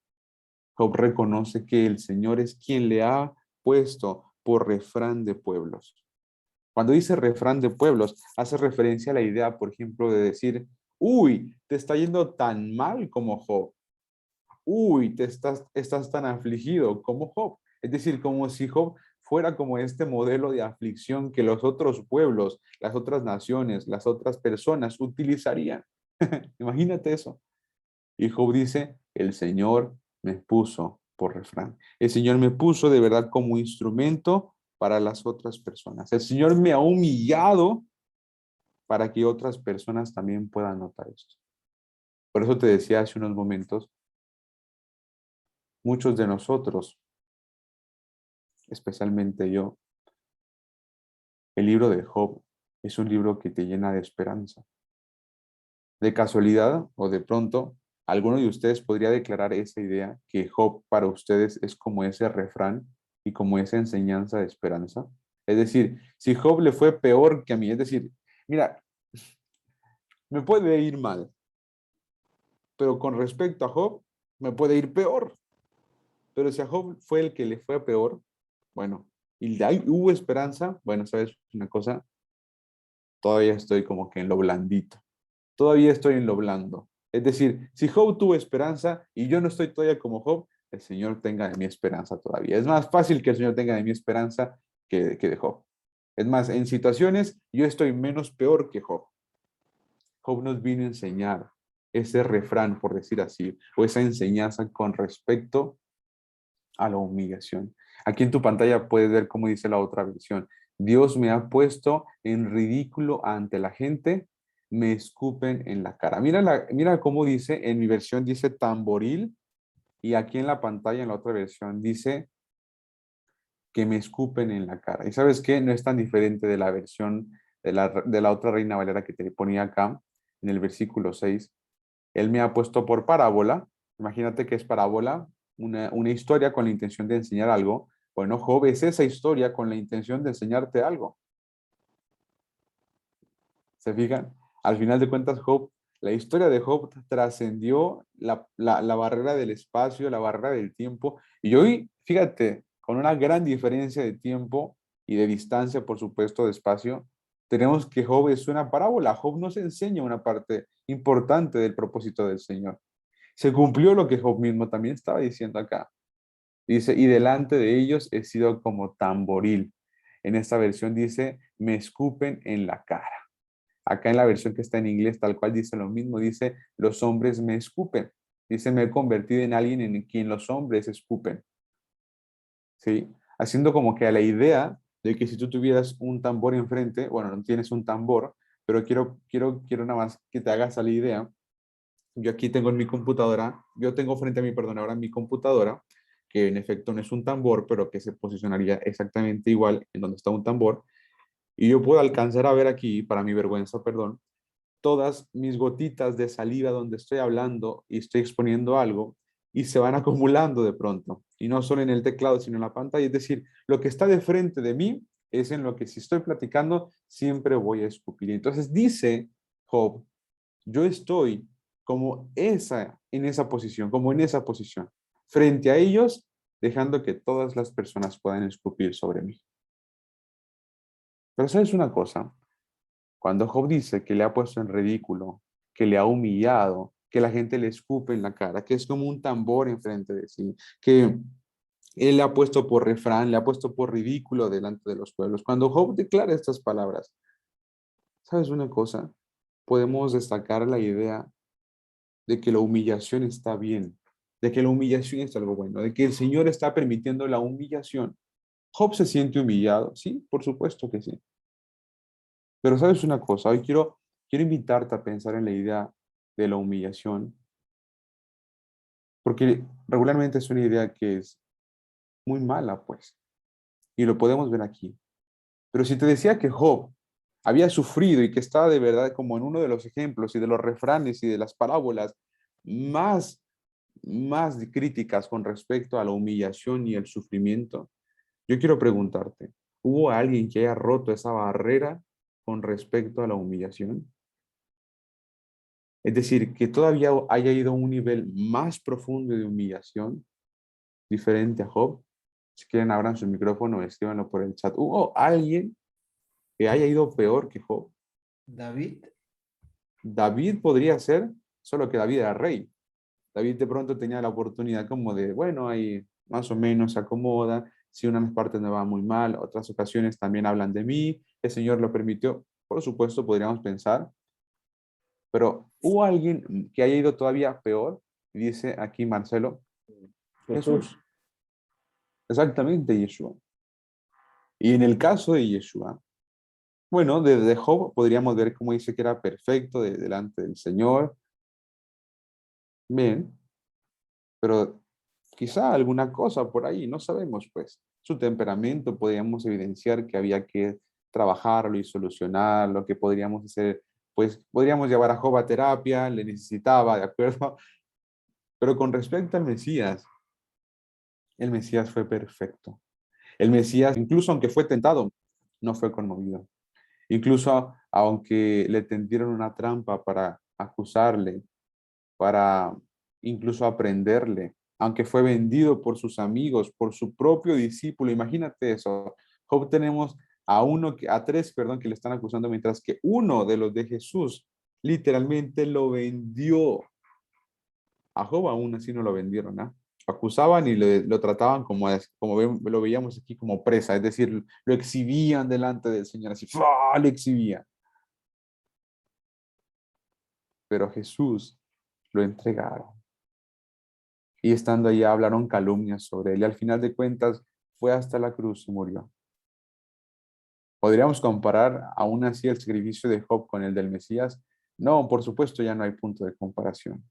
Job reconoce que el Señor es quien le ha puesto por refrán de pueblos. Cuando dice refrán de pueblos, hace referencia a la idea, por ejemplo, de decir, uy, te está yendo tan mal como Job. Uy, estás tan afligido como Job. Es decir, como si Job fuera como este modelo de aflicción que los otros pueblos, las otras naciones, las otras personas utilizarían. Imagínate eso. Y Job dice, el Señor me puso por refrán. El Señor me puso de verdad como instrumento para las otras personas. El Señor me ha humillado para que otras personas también puedan notar esto. Por eso te decía hace unos momentos, muchos de nosotros, especialmente yo, el libro de Job es un libro que te llena de esperanza. De casualidad o de pronto, alguno de ustedes podría declarar esa idea que Job para ustedes es como ese refrán y como esa enseñanza de esperanza. Es decir, si Job le fue peor que a mí, es decir, mira, me puede ir mal, pero con respecto a Job, me puede ir peor. Pero si a Job fue el que le fue peor, bueno, y de ahí hubo esperanza, bueno, ¿sabes una cosa? Todavía estoy como que en lo blandito. Todavía estoy en lo blando. Es decir, si Job tuvo esperanza y yo no estoy todavía como Job, el Señor tenga de mi esperanza todavía. Es más fácil que el Señor tenga de mi esperanza que de Job. Es más, en situaciones yo estoy menos peor que Job. Job nos vino a enseñar ese refrán, por decir así, o esa enseñanza con respecto a la humillación. Aquí en tu pantalla puedes ver cómo dice la otra versión. Dios me ha puesto en ridículo ante la gente, me escupen en la cara. Mira cómo dice, en mi versión dice tamboril y aquí en la pantalla, en la otra versión, dice que me escupen en la cara. ¿Y sabes qué? No es tan diferente de la versión de la otra Reina Valera que te ponía acá, en el versículo 6. Él me ha puesto por parábola. Imagínate que es parábola, una historia con la intención de enseñar algo. Bueno, Job es esa historia con la intención de enseñarte algo. ¿Se fijan? Al final de cuentas, Job, la historia de Job trascendió la barrera del espacio, la barrera del tiempo. Y hoy, fíjate, con una gran diferencia de tiempo y de distancia, por supuesto, de espacio, tenemos que Job es una parábola. Job nos enseña una parte importante del propósito del Señor. Se cumplió lo que Job mismo también estaba diciendo acá. Dice, y delante de ellos he sido como tamboril. En esta versión dice, me escupen en la cara. Acá en la versión que está en inglés, tal cual dice lo mismo, dice, los hombres me escupen. Dice, me he convertido en alguien en quien los hombres escupen. ¿Sí? Haciendo como que a la idea de que si tú tuvieras un tambor enfrente, bueno, no tienes un tambor, pero quiero nada más que te hagas a la idea. Yo aquí tengo en mi computadora, yo tengo frente a mí, perdón, ahora mi computadora, que en efecto no es un tambor, pero que se posicionaría exactamente igual en donde está un tambor. Y yo puedo alcanzar a ver aquí, para mi vergüenza, perdón, todas mis gotitas de saliva donde estoy hablando y estoy exponiendo algo y se van acumulando de pronto. Y no solo en el teclado, sino en la pantalla. Es decir, lo que está de frente de mí es en lo que si estoy platicando, siempre voy a escupir. Entonces dice Job, yo estoy en esa posición, como en esa posición, frente a ellos, dejando que todas las personas puedan escupir sobre mí. Pero sabes una cosa, cuando Job dice que le ha puesto en ridículo, que le ha humillado, que la gente le escupe en la cara, que es como un tambor enfrente de sí, que él le ha puesto por refrán, le ha puesto por ridículo delante de los pueblos. Cuando Job declara estas palabras, ¿sabes una cosa? Podemos destacar la idea de que la humillación está bien, de que la humillación es algo bueno, de que el Señor está permitiendo la humillación. Job se siente humillado, sí, por supuesto que sí. Pero sabes una cosa, hoy quiero invitarte a pensar en la idea de la humillación, porque regularmente es una idea que es muy mala, pues, y lo podemos ver aquí. Pero si te decía que Job había sufrido y que estaba de verdad como en uno de los ejemplos y de los refranes y de las parábolas más, más críticas con respecto a la humillación y el sufrimiento, yo quiero preguntarte, ¿hubo alguien que haya roto esa barrera con respecto a la humillación? Es decir, que todavía haya ido a un nivel más profundo de humillación, diferente a Job. Si quieren, abran su micrófono, escríbanlo por el chat. ¿Hubo alguien que haya ido peor que Job? David, David podría ser, solo que David era rey. David de pronto tenía la oportunidad como de, bueno, ahí más o menos se acomoda. Si unas partes me van muy mal, otras ocasiones también hablan de mí, el Señor lo permitió. Por supuesto, podríamos pensar, pero ¿hubo alguien que haya ido todavía peor? Dice aquí Marcelo, Jesús. Jesús. Exactamente, Yeshua. Y en el caso de Yeshua, bueno, desde Job podríamos ver cómo dice que era perfecto delante del Señor. Bien, pero quizá alguna cosa por ahí, no sabemos, pues. Su temperamento podríamos evidenciar que había que trabajarlo y solucionarlo, que podríamos hacer, pues podríamos llevar a Job a terapia, le necesitaba, ¿de acuerdo? Pero con respecto al Mesías, el Mesías fue perfecto. El Mesías, incluso aunque fue tentado, no fue conmovido. Incluso aunque le tendieron una trampa para acusarle, para incluso aprenderle, aunque fue vendido por sus amigos, por su propio discípulo. Imagínate eso. Job tenemos a tres, perdón, que le están acusando, mientras que uno de los de Jesús literalmente lo vendió. A Job aún así no lo vendieron, ¿ah? Lo acusaban y lo trataban lo veíamos aquí como presa, es decir, lo exhibían delante del Señor, así, ¡fua! Lo exhibían. Pero Jesús lo entregaron. Y estando allá hablaron calumnias sobre él y al final de cuentas fue hasta la cruz y murió. ¿Podríamos comparar aún así el sacrificio de Job con el del Mesías? No, por supuesto ya no hay punto de comparación.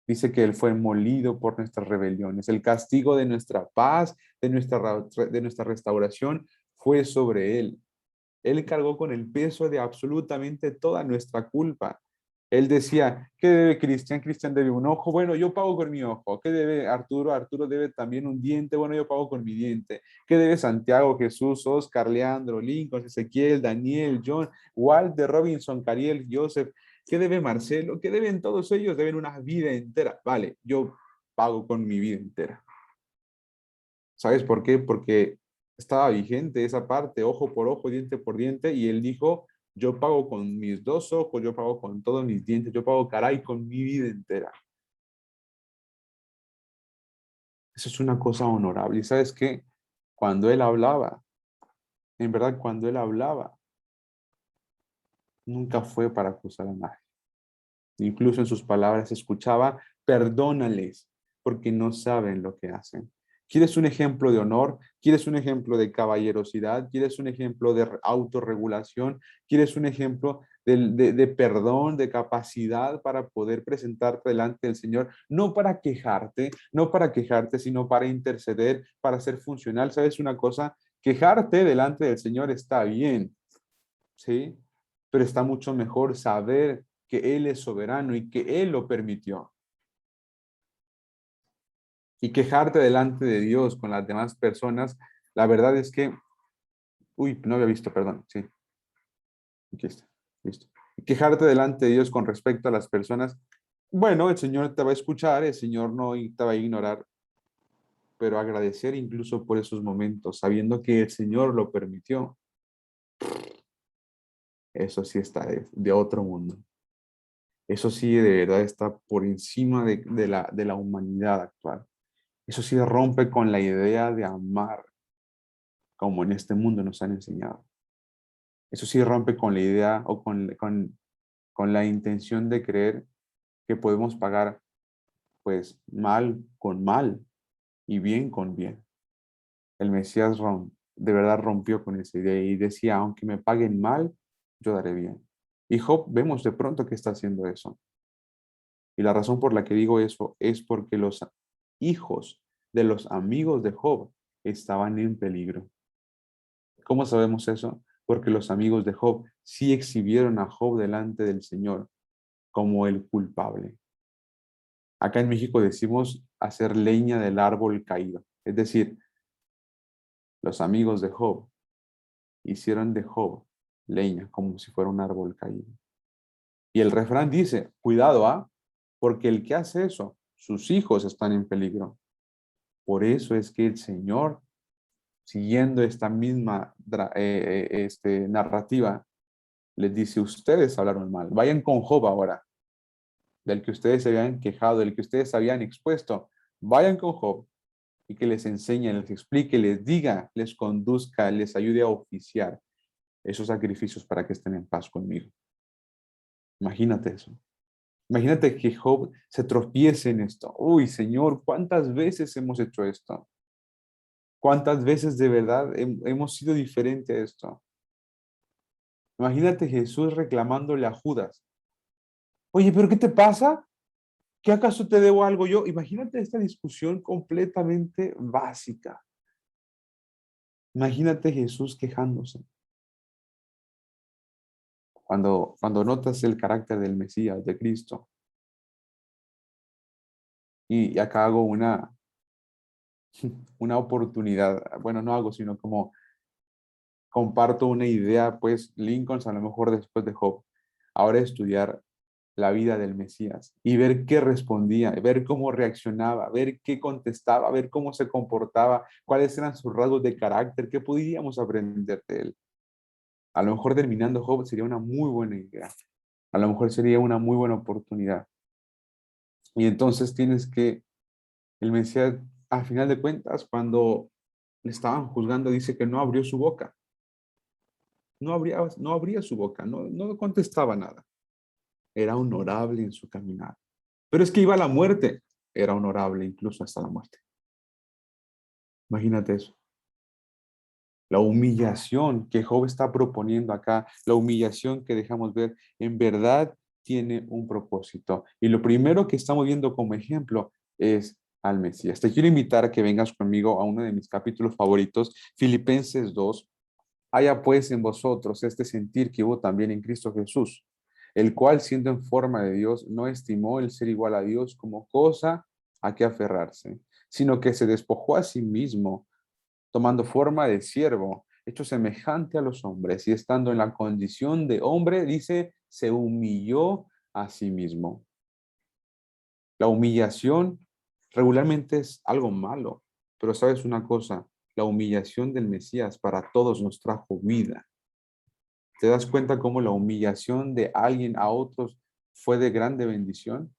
Dice que él fue molido por nuestras rebeliones. El castigo de nuestra paz, de nuestra restauración, fue sobre él. Él cargó con el peso de absolutamente toda nuestra culpa. Él decía, ¿qué debe Cristian? Cristian debe un ojo. Bueno, yo pago con mi ojo. ¿Qué debe Arturo? Arturo debe también un diente. Bueno, yo pago con mi diente. ¿Qué debe Santiago, Jesús, Oscar, Leandro, Lincoln, Ezequiel, Daniel, John, Walter, Robinson, Cariel, Joseph? ¿Qué debe Marcelo? ¿Qué deben todos ellos? Deben una vida entera. Vale, yo pago con mi vida entera. ¿Sabes por qué? Porque estaba vigente esa parte, ojo por ojo, diente por diente, y él dijo, yo pago con mis dos ojos, yo pago con todos mis dientes, yo pago caray con mi vida entera. Eso es una cosa honorable. ¿Y sabes qué? Cuando él hablaba, en verdad, cuando él hablaba, nunca fue para acusar a nadie. Incluso en sus palabras se escuchaba, perdónales, porque no saben lo que hacen. ¿Quieres un ejemplo de honor? ¿Quieres un ejemplo de caballerosidad? ¿Quieres un ejemplo de autorregulación? ¿Quieres un ejemplo de perdón, de capacidad para poder presentarte delante del Señor? No para quejarte, no para quejarte, sino para interceder, para ser funcional. ¿Sabes una cosa? Quejarte delante del Señor está bien, ¿sí? Pero está mucho mejor saber que Él es soberano y que Él lo permitió. Y quejarte delante de Dios con las demás personas, la verdad es que, uy, no había visto, perdón, sí, aquí está, listo. Y quejarte delante de Dios con respecto a las personas, bueno, el Señor te va a escuchar, el Señor no te va a ignorar, pero agradecer incluso por esos momentos, sabiendo que el Señor lo permitió, eso sí está de otro mundo. Eso sí de verdad está por encima de la humanidad actual. Eso sí rompe con la idea de amar como en este mundo nos han enseñado. Eso sí rompe con la idea o con la intención de creer que podemos pagar pues mal con mal y bien con bien. El Mesías de verdad rompió con esa idea y decía, aunque me paguen mal, yo daré bien. Y Job vemos de pronto que está haciendo eso. Y la razón por la que digo eso es porque los hijos de los amigos de Job estaban en peligro. ¿Cómo sabemos eso? Porque los amigos de Job sí exhibieron a Job delante del Señor como el culpable. Acá en México decimos hacer leña del árbol caído. Es decir, los amigos de Job hicieron de Job leña como si fuera un árbol caído. Y el refrán dice, cuidado, porque el que hace eso, sus hijos están en peligro. Por eso es que el Señor, siguiendo esta misma narrativa, les dice, ustedes hablaron mal, vayan con Job ahora, del que ustedes se habían quejado, del que ustedes habían expuesto, vayan con Job y que les enseñe, les explique, les diga, les conduzca, les ayude a oficiar esos sacrificios para que estén en paz conmigo. Imagínate eso. Imagínate que Job se tropiece en esto. Uy, Señor, ¿cuántas veces hemos hecho esto? ¿Cuántas veces de verdad hemos sido diferentes a esto? Imagínate Jesús reclamándole a Judas. Oye, ¿pero qué te pasa? ¿Qué acaso te debo algo yo? Imagínate esta discusión completamente básica. Imagínate Jesús quejándose. Cuando notas el carácter del Mesías, de Cristo. Y acá hago una oportunidad. Bueno, no hago, sino como comparto una idea, pues Lincoln, a lo mejor después de Job, ahora estudiar la vida del Mesías y ver qué respondía, ver cómo reaccionaba, ver qué contestaba, ver cómo se comportaba, cuáles eran sus rasgos de carácter, qué podíamos aprender de él. A lo mejor terminando Job sería una muy buena idea, a lo mejor sería una muy buena oportunidad. Y entonces tienes que, el Mesías, al final de cuentas, cuando le estaban juzgando, dice que no abrió su boca, no abría su boca, no contestaba nada. Era honorable en su caminar. Pero es que iba a la muerte, era honorable incluso hasta la muerte. Imagínate eso. La humillación que Job está proponiendo acá, la humillación que dejamos ver, en verdad tiene un propósito. Y lo primero que estamos viendo como ejemplo es al Mesías. Te quiero invitar a que vengas conmigo a uno de mis capítulos favoritos, Filipenses 2. Haya pues en vosotros este sentir que hubo también en Cristo Jesús, el cual siendo en forma de Dios, no estimó el ser igual a Dios como cosa a que aferrarse, sino que se despojó a sí mismo, tomando forma de siervo, hecho semejante a los hombres, y estando en la condición de hombre, dice, se humilló a sí mismo. La humillación regularmente es algo malo, pero sabes una cosa, la humillación del Mesías para todos nos trajo vida. ¿Te das cuenta cómo la humillación de alguien a otros fue de grande bendición?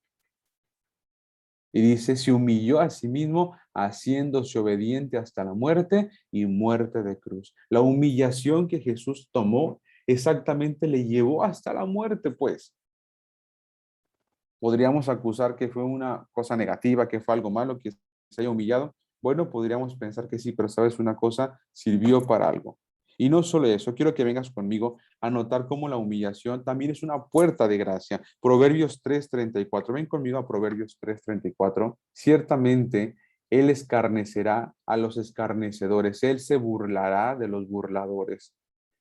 Y dice, se humilló a sí mismo, haciéndose obediente hasta la muerte y muerte de cruz. La humillación que Jesús tomó exactamente le llevó hasta la muerte, pues. Podríamos acusar que fue una cosa negativa, que fue algo malo, que se haya humillado. Bueno, podríamos pensar que sí, pero sabes una cosa, sirvió para algo. Y no solo eso, quiero que vengas conmigo a notar cómo la humillación también es una puerta de gracia. Proverbios 3:34. Ven conmigo a Proverbios 3:34. Ciertamente, Él escarnecerá a los escarnecedores, Él se burlará de los burladores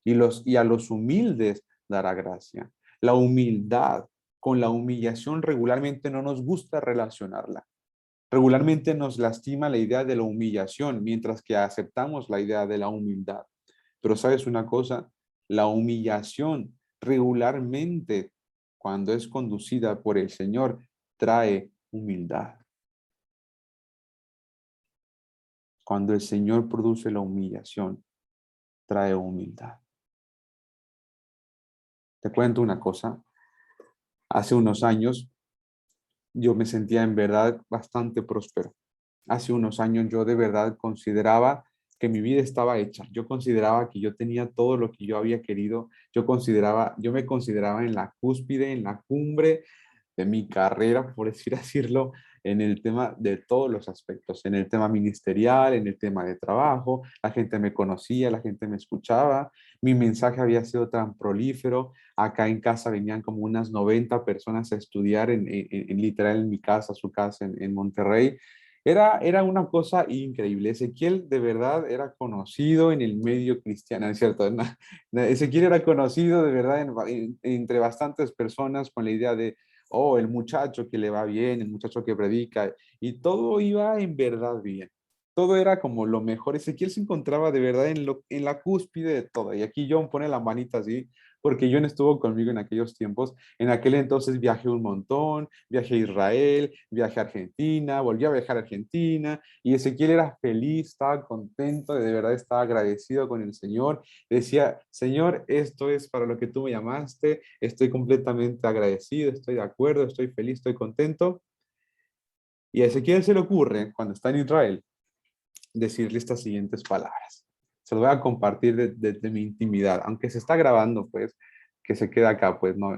y a los humildes dará gracia. La humildad con la humillación regularmente no nos gusta relacionarla. Regularmente nos lastima la idea de la humillación, mientras que aceptamos la idea de la humildad. Pero sabes una cosa, la humillación regularmente, cuando es conducida por el Señor, trae humildad. Cuando el Señor produce la humillación, trae humildad. Te cuento una cosa. Hace unos años yo me sentía en verdad bastante próspero. Hace unos años yo de verdad consideraba que mi vida estaba hecha. Yo consideraba que yo tenía todo lo que yo había querido. Yo me consideraba en la cúspide, en la cumbre de mi carrera, por decir decirlo. en el tema de todos los aspectos, en el tema ministerial, en el tema de trabajo. La gente me conocía, la gente me escuchaba, mi mensaje había sido tan prolífero. Acá en casa venían como unas 90 personas a estudiar literal en mi casa, su casa en Monterrey. Era una cosa increíble. Ezequiel de verdad era conocido en el medio cristiano, ¿no es cierto? Ezequiel era conocido de verdad entre bastantes personas con la idea de, oh, el muchacho que le va bien, el muchacho que predica, y todo iba en verdad bien. Todo era como lo mejor. Ezequiel se encontraba de verdad en la cúspide de todo. Y aquí John pone la manita así, porque John estuvo conmigo en aquellos tiempos. En aquel entonces viajé un montón, viajé a Israel, viajé a Argentina, volví a viajar a Argentina, y Ezequiel era feliz, estaba contento, de verdad estaba agradecido con el Señor. Decía, Señor, esto es para lo que tú me llamaste, estoy completamente agradecido, estoy de acuerdo, estoy feliz, estoy contento. Y a Ezequiel se le ocurre, cuando está en Israel, decirle estas siguientes palabras. Se lo voy a compartir desde mi intimidad, aunque se está grabando, pues, que se queda acá, pues, no,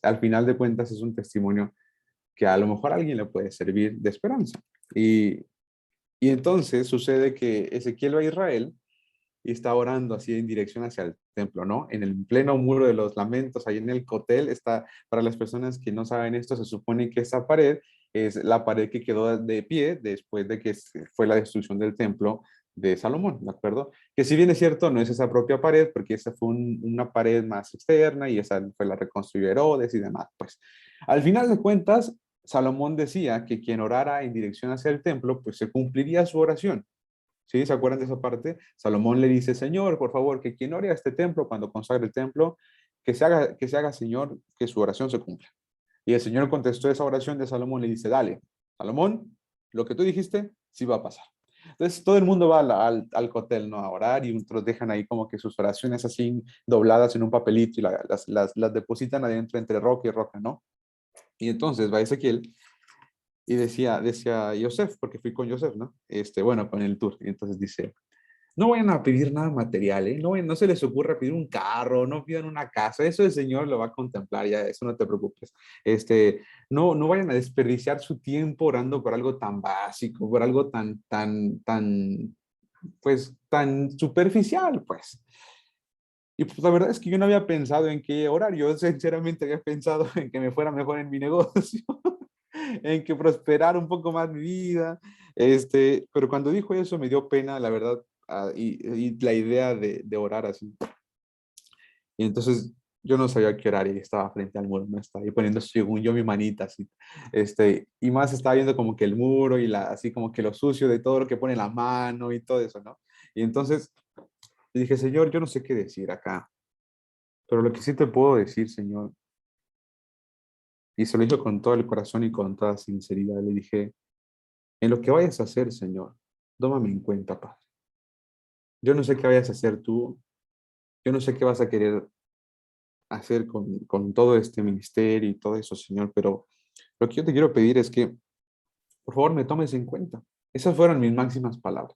al final de cuentas es un testimonio que a lo mejor a alguien le puede servir de esperanza. Y entonces sucede que Ezequiel va a Israel y está orando así en dirección hacia el templo, ¿no? En el pleno muro de los lamentos, ahí en el Cotel, está, para las personas que no saben esto, se supone que esa pared es la pared que quedó de pie después de que fue la destrucción del templo de Salomón, ¿de acuerdo? Que si bien es cierto, no es esa propia pared, porque esa fue una pared más externa y esa fue la reconstruyó Herodes y demás, pues. Al final de cuentas, Salomón decía que quien orara en dirección hacia el templo, pues se cumpliría su oración. ¿Sí? ¿Se acuerdan de esa parte? Salomón le dice, Señor, por favor, que quien ore a este templo, cuando consagre el templo, que se haga, Señor, que su oración se cumpla. Y el Señor contestó esa oración de Salomón, le dice, dale, Salomón, lo que tú dijiste, sí va a pasar. Entonces todo el mundo va al hotel, ¿no? A orar y otros dejan ahí como que sus oraciones así dobladas en un papelito y las depositan adentro entre roca y roca, ¿no? Y entonces va Ezequiel y decía Joseph, porque fui con Joseph, ¿no? Bueno, con el tour. Y entonces dice, no vayan a pedir nada material, ¿eh? No, no se les ocurra pedir un carro, no pidan una casa, eso el Señor lo va a contemplar, ya, eso no te preocupes. No vayan a desperdiciar su tiempo orando por algo tan básico, por algo pues, tan superficial, pues. Y pues la verdad es que yo no había pensado en qué orar, yo sinceramente había pensado en que me fuera mejor en mi negocio, en que prosperara un poco más mi vida, pero cuando dijo eso me dio pena, la verdad, y la idea de orar así. Y entonces yo no sabía qué orar y estaba frente al muro, me estaba ahí poniendo según yo mi manita así, y más estaba viendo como que el muro y así como que lo sucio de todo lo que pone la mano y todo eso, ¿no? Y entonces dije, Señor, yo no sé qué decir acá, pero lo que sí te puedo decir, Señor, y se lo dije con todo el corazón y con toda sinceridad, le dije, en lo que vayas a hacer, Señor, tómame en cuenta, Padre. Yo no sé qué vayas a hacer tú, yo no sé qué vas a querer hacer con todo este ministerio y todo eso, Señor, pero lo que yo te quiero pedir es que, por favor, me tomes en cuenta. Esas fueron mis máximas palabras.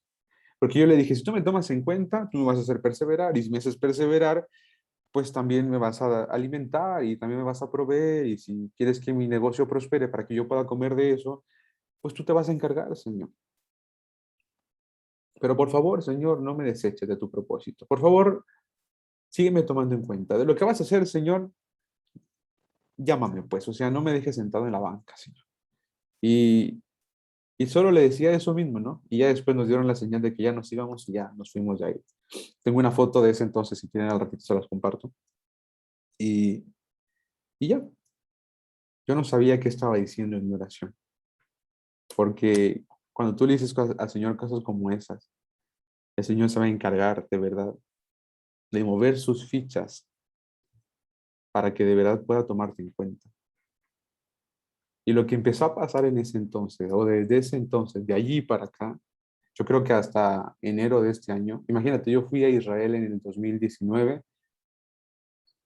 Porque yo le dije, si tú me tomas en cuenta, tú me vas a hacer perseverar, y si me haces perseverar, pues también me vas a alimentar y también me vas a proveer, y si quieres que mi negocio prospere para que yo pueda comer de eso, pues tú te vas a encargar, Señor. Pero por favor, Señor, no me deseches de tu propósito. Por favor, sígueme tomando en cuenta. De lo que vas a hacer, Señor, llámame, pues. O sea, no me dejes sentado en la banca, Señor. Y, y solo le decía eso mismo, ¿no? Y ya después nos dieron la señal de que ya nos íbamos y ya nos fuimos de ahí. Tengo una foto de ese entonces, si quieren al ratito se las comparto. Y, y ya, yo no sabía qué estaba diciendo en mi oración. Porque cuando tú le dices al Señor cosas como esas, el Señor se va a encargar de verdad de mover sus fichas para que de verdad pueda tomarte en cuenta. Y lo que empezó a pasar en ese entonces, o desde ese entonces, de allí para acá, yo creo que hasta enero de este año, imagínate, yo fui a Israel en el 2019,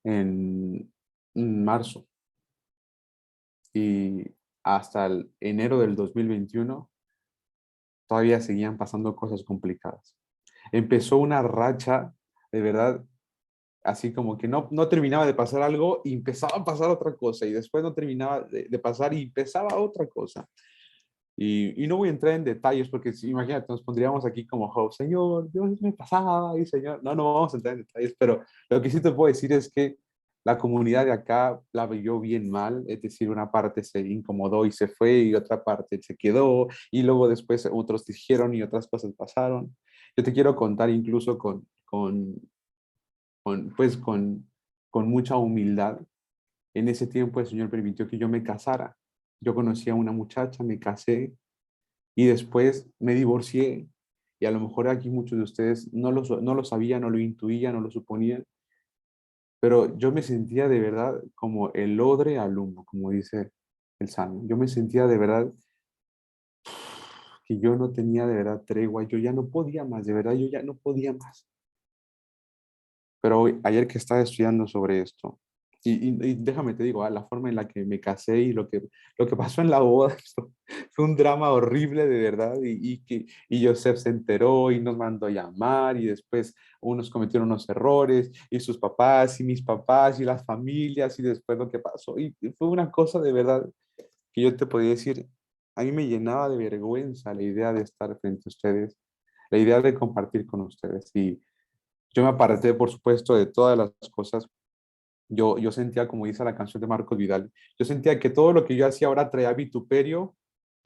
en marzo, y hasta el enero del 2021 todavía seguían pasando cosas complicadas. Empezó una racha, de verdad, así como que no terminaba de pasar algo y empezaba a pasar otra cosa, y después no terminaba de pasar y empezaba otra cosa. Y no voy a entrar en detalles porque imagínate, nos pondríamos aquí como Job, Señor, Dios me pasaba y Señor, no vamos a entrar en detalles, pero lo que sí te puedo decir es que la comunidad de acá la vivió bien mal, es decir, una parte se incomodó y se fue y otra parte se quedó y luego después otros dijeron y otras cosas pasaron. Yo te quiero contar incluso pues con mucha humildad. En ese tiempo el Señor permitió que yo me casara. Yo conocí a una muchacha, me casé y después me divorcié. Y a lo mejor aquí muchos de ustedes no lo sabían, no lo intuían, no lo suponían, pero yo me sentía de verdad como el odre al humo, como dice el Salmo. Yo me sentía de verdad que yo no tenía de verdad tregua, yo ya no podía más, de verdad yo ya no podía más. Pero ayer que estaba estudiando sobre esto, y déjame te digo, la forma en la que me casé y lo que pasó en la boda, esto fue un drama horrible de verdad, y Joseph se enteró y nos mandó a llamar, y después unos cometieron unos errores, y sus papás, y mis papás, y las familias, y después lo que pasó, y fue una cosa de verdad que yo te podía decir, a mí me llenaba de vergüenza la idea de estar frente a ustedes, la idea de compartir con ustedes, y yo me aparté, por supuesto, de todas las cosas. Yo sentía, como dice la canción de Marcos Vidal, yo sentía que todo lo que yo hacía ahora traía vituperio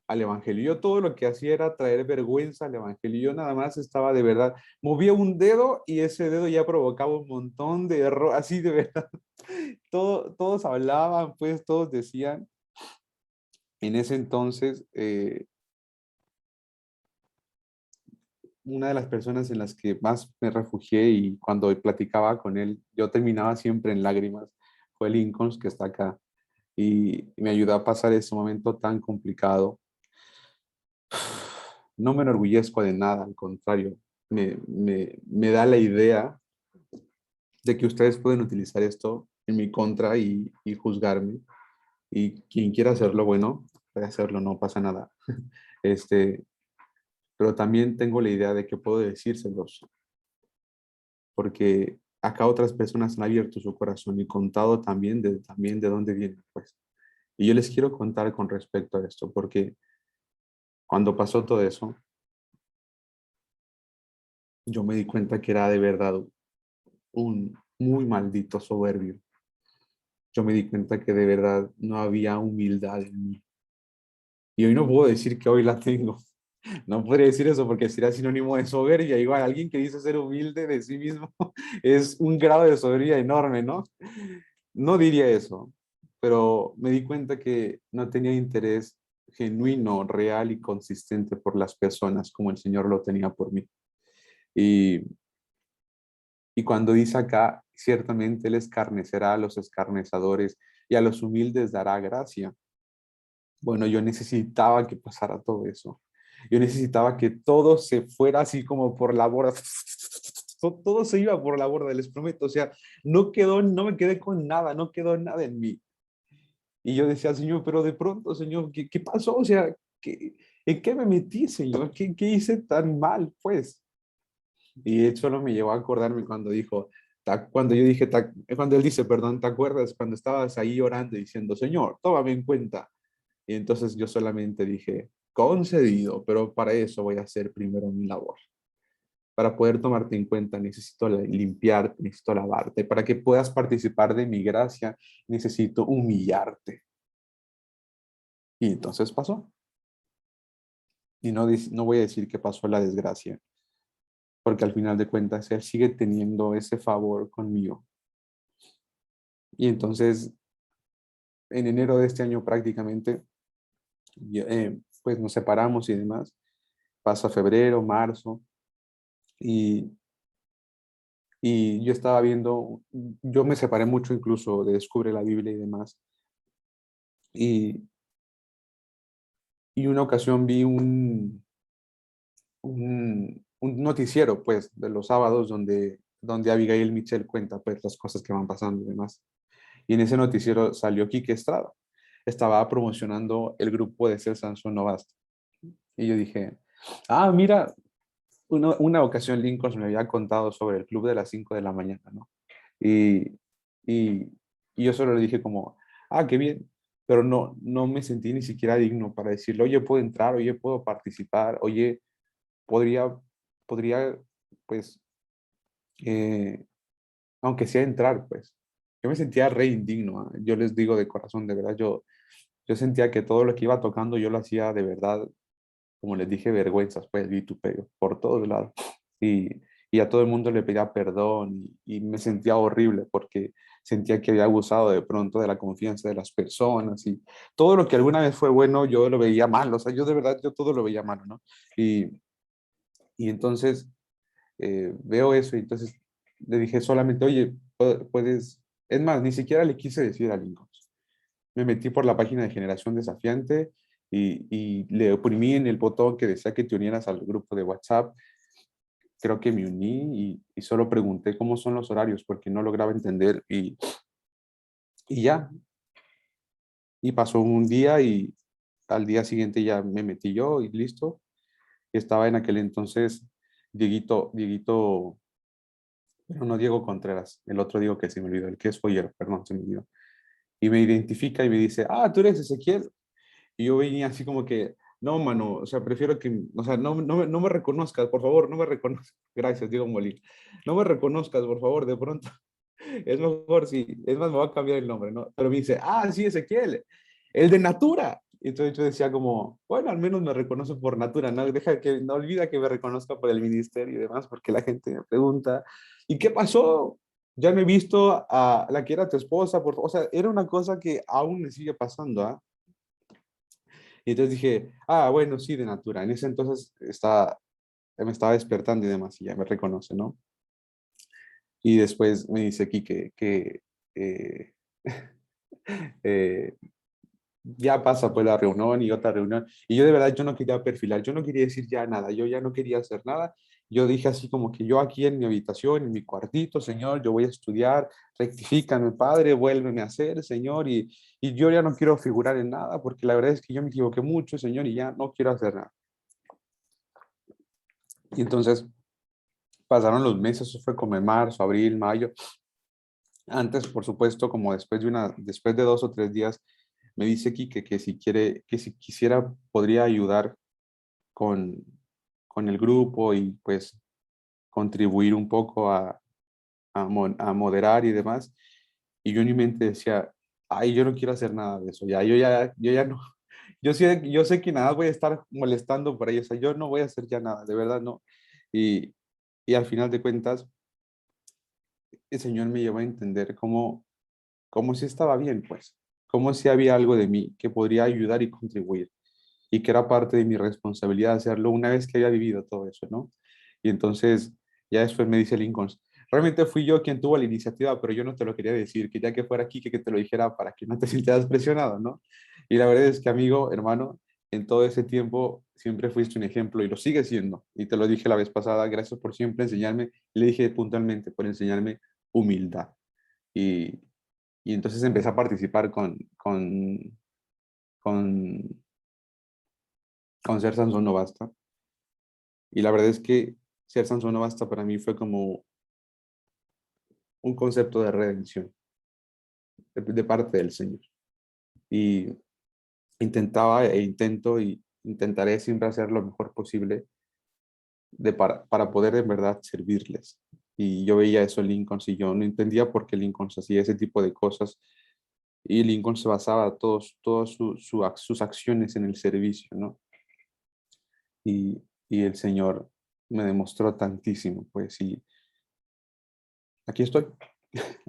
al evangelio. Yo todo lo que hacía era traer vergüenza al evangelio. Yo nada más estaba de verdad, movía un dedo y ese dedo ya provocaba un montón de error, así de verdad. Todos hablaban, pues todos decían. En ese entonces, una de las personas en las que más me refugié y cuando platicaba con él, yo terminaba siempre en lágrimas, fue Lincoln, que está acá, y me ayudó a pasar ese momento tan complicado. No me enorgullezco de nada, al contrario, me da la idea de que ustedes pueden utilizar esto en mi contra y juzgarme, y quien quiera hacerlo, bueno, puede hacerlo, no pasa nada. Este, pero también tengo la idea de que puedo decírselos porque acá otras personas han abierto su corazón y contado también de dónde vienen, pues. Y yo les quiero contar con respecto a esto, porque cuando pasó todo eso, yo me di cuenta que era de verdad un muy maldito soberbio. Yo me di cuenta que de verdad no había humildad en mí. Y hoy no puedo decir que hoy la tengo. No podría decir eso porque sería sinónimo de soberbia. Igual, alguien que dice ser humilde de sí mismo es un grado de soberbia enorme, ¿no? No diría eso, pero me di cuenta que no tenía interés genuino, real y consistente por las personas como el Señor lo tenía por mí. Y, y cuando dice acá, ciertamente Él escarnecerá a los escarnecedores y a los humildes dará gracia. Bueno, yo necesitaba que pasara todo eso. Yo necesitaba que todo se fuera así como por la borda. Todo se iba por la borda, les prometo. O sea, no me quedé con nada, no quedó nada en mí. Y yo decía, Señor, pero de pronto, Señor, ¿qué pasó? O sea, ¿en qué me metí, Señor? ¿Qué hice tan mal, pues? Y él solo me llevó a acordarme cuando dijo, cuando yo dije, cuando él dice, perdón, ¿te acuerdas cuando estabas ahí orando y diciendo, Señor, tómame en cuenta? Y entonces yo solamente dije, concedido, pero para eso voy a hacer primero mi labor. Para poder tomarte en cuenta necesito limpiarte, necesito lavarte. Para que puedas participar de mi gracia, necesito humillarte. Y entonces pasó. Y no voy a decir que pasó la desgracia, porque al final de cuentas Él sigue teniendo ese favor conmigo. Y entonces, en enero de este año prácticamente, pues nos separamos y demás. Pasa febrero, marzo, y, y yo estaba viendo, yo me separé mucho incluso de Descubre la Biblia y demás. Y, y una ocasión vi un noticiero, pues, de los sábados donde Abigail Mitchell cuenta, pues, las cosas que van pasando y demás. Y en ese noticiero salió Quique Estrada. Estaba promocionando el grupo de César Sansón Novas. Y yo dije, mira, una ocasión Lincoln me había contado sobre el club de las 5 de la mañana, ¿no? Y, y, y yo solo le dije como, qué bien. pero no me sentí ni siquiera digno para decirle, oye, puedo entrar, oye, puedo participar, oye, podría, podría, pues, eh, aunque sea entrar, pues. Yo me sentía re indigno, yo les digo de corazón, de verdad, yo sentía que todo lo que iba tocando yo lo hacía de verdad, como les dije, vergüenzas, pues, vitupero, por todos lados. Y, y a todo el mundo le pedía perdón y me sentía horrible porque sentía que había abusado de pronto de la confianza de las personas y todo lo que alguna vez fue bueno yo lo veía mal, o sea, yo de verdad, yo todo lo veía malo, ¿no? Y, y entonces veo eso y entonces le dije solamente, oye, puedes, es más, ni siquiera le quise decir a Lincoln. Me metí por la página de Generación Desafiante y le oprimí en el botón que decía que te unieras al grupo de WhatsApp. Creo que me uní y solo pregunté cómo son los horarios porque no lograba entender y ya. Y pasó un día y al día siguiente ya me metí yo y listo. Estaba en aquel entonces Dieguito, pero no Diego Contreras, el otro Diego que se me olvidó, el que es Foyer, perdón, se me olvidó. Y me identifica y me dice, ah, tú eres Ezequiel. Y yo venía así como que, no, mano, o sea, prefiero que, o sea, no me reconozcas, por favor, no me reconozcas. Gracias, Diego Molina. No me reconozcas, por favor, de pronto. Es mejor si, es más, me voy a cambiar el nombre, ¿no? Pero me dice, ah, sí, Ezequiel, el de Natura. Y entonces yo decía como, bueno, al menos me reconoce por Natura, ¿no? No olvida que me reconozca por el ministerio y demás, porque la gente me pregunta, ¿y qué pasó? Ya no he visto a la que era tu esposa, o sea, era una cosa que aún me sigue pasando, ¿ah? Y entonces dije, ah, bueno, sí, de Natura. En ese entonces me estaba despertando y demás, y ya me reconoce, ¿no? Y después me dice aquí que eh, eh, ya pasa pues la reunión y otra reunión. Y yo de verdad, yo no quería perfilar, yo no quería decir ya nada, yo ya no quería hacer nada. Yo dije así como que yo aquí en mi habitación, en mi cuartito, Señor, yo voy a estudiar, rectifícame, Padre, vuélveme a hacer, Señor, y yo ya no quiero figurar en nada, porque la verdad es que yo me equivoqué mucho, Señor, y ya no quiero hacer nada. Y entonces pasaron los meses, eso fue como en marzo, abril, mayo. Antes, por supuesto, como después de 2 o 3 días, me dice Quique que si quiere, que si quisiera, podría ayudar con, con el grupo y pues contribuir un poco a moderar y demás. Y yo en mi mente decía, ay, yo no quiero hacer nada de eso, yo ya no, yo sé que nada voy a estar molestando por ellos, o sea, yo no voy a hacer ya nada, de verdad no. Y, y al final de cuentas, el Señor me llevó a entender cómo si estaba bien, pues, cómo si había algo de mí que podría ayudar y contribuir, y que era parte de mi responsabilidad hacerlo una vez que había vivido todo eso, ¿no? Y entonces, ya después me dice Lincoln, realmente fui yo quien tuvo la iniciativa, pero yo no te lo quería decir, quería que fuera aquí, que te lo dijera para que no te sintieras presionado, ¿no? Y la verdad es que, amigo, hermano, en todo ese tiempo siempre fuiste un ejemplo y lo sigues siendo. Y te lo dije la vez pasada, gracias por siempre enseñarme, le dije puntualmente, por enseñarme humildad. Y, y entonces empecé a participar con, con Ser Sansón No Basta. Y la verdad es que Ser Sansón No Basta para mí fue como un concepto de redención de parte del Señor. Y intentaba e intento y intentaré siempre hacer lo mejor posible para poder en verdad servirles. Y yo veía eso en Lincoln y yo no entendía por qué Lincoln hacía ese tipo de cosas. Y Lincoln se basaba todas sus acciones en el servicio, ¿no? Y el Señor me demostró tantísimo, pues, y aquí estoy,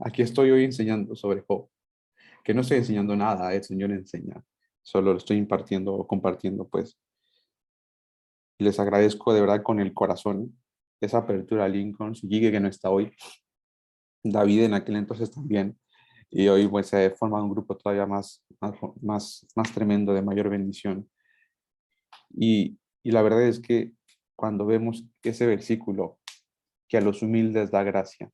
aquí estoy hoy enseñando sobre Job, que no estoy enseñando nada, el Señor enseña, solo lo estoy impartiendo o compartiendo, pues, y les agradezco de verdad con el corazón esa apertura a Lincoln, Guille que no está hoy, David en aquel entonces también, y hoy pues se forma un grupo todavía más tremendo, de mayor bendición, y la verdad es que cuando vemos ese versículo, que a los humildes da gracia,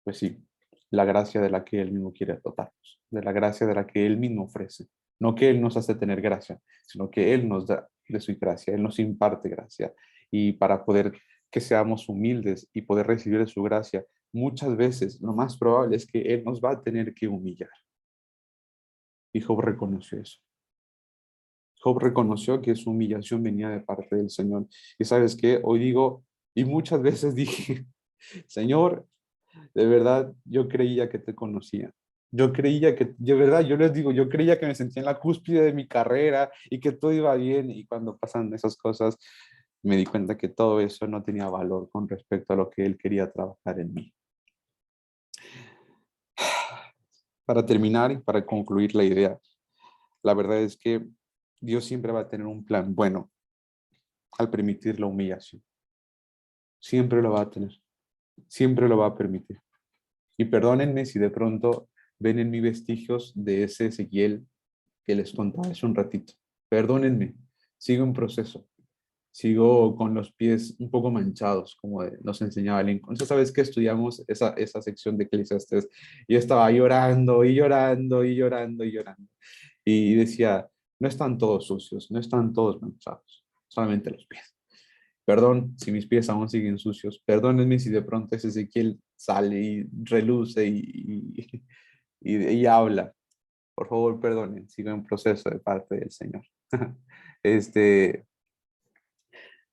pues sí, la gracia de la que Él mismo quiere dotarnos, de la gracia de la que Él mismo ofrece. No que Él nos hace tener gracia, sino que Él nos da de su gracia, Él nos imparte gracia. Y para poder que seamos humildes y poder recibir de su gracia, muchas veces lo más probable es que Él nos va a tener que humillar. Y Job reconoció eso. Job reconoció que su humillación venía de parte del Señor. Y sabes qué, hoy digo, y muchas veces dije, Señor, de verdad, yo creía que te conocía. Yo creía que, de verdad, yo les digo, yo creía que me sentía en la cúspide de mi carrera y que todo iba bien. Y cuando pasan esas cosas, me di cuenta que todo eso no tenía valor con respecto a lo que Él quería trabajar en mí. Para terminar y para concluir la idea, la verdad es que Dios siempre va a tener un plan bueno al permitir la humillación. Siempre lo va a tener. Siempre lo va a permitir. Y perdónenme si de pronto ven en mí vestigios de ese Ezequiel que les contaba hace un ratito. Perdónenme, sigo en proceso. Sigo con los pies un poco manchados, como nos enseñaba Lincoln. Entonces, ¿sabes que estudiamos esa sección de Eclesiastes? Y yo estaba llorando y llorando y llorando y llorando. Y decía, no están todos sucios, no están todos manchados, solamente los pies. Perdón si mis pies aún siguen sucios. Perdónenme si de pronto ese Ezequiel sale y reluce y habla. Por favor, perdonen. Sigo en proceso de parte del Señor. Este,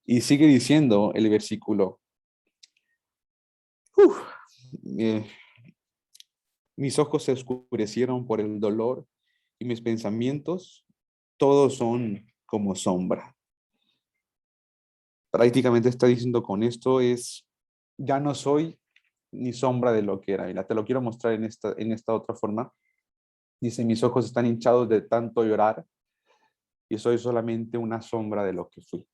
y sigue diciendo el versículo. "Uf, eh, mis ojos se oscurecieron por el dolor y mis pensamientos todos son como sombra". Prácticamente está diciendo con esto es, ya no soy ni sombra de lo que era. Mira, te lo quiero mostrar en esta otra forma. Dice, mis ojos están hinchados de tanto llorar y soy solamente una sombra de lo que fui.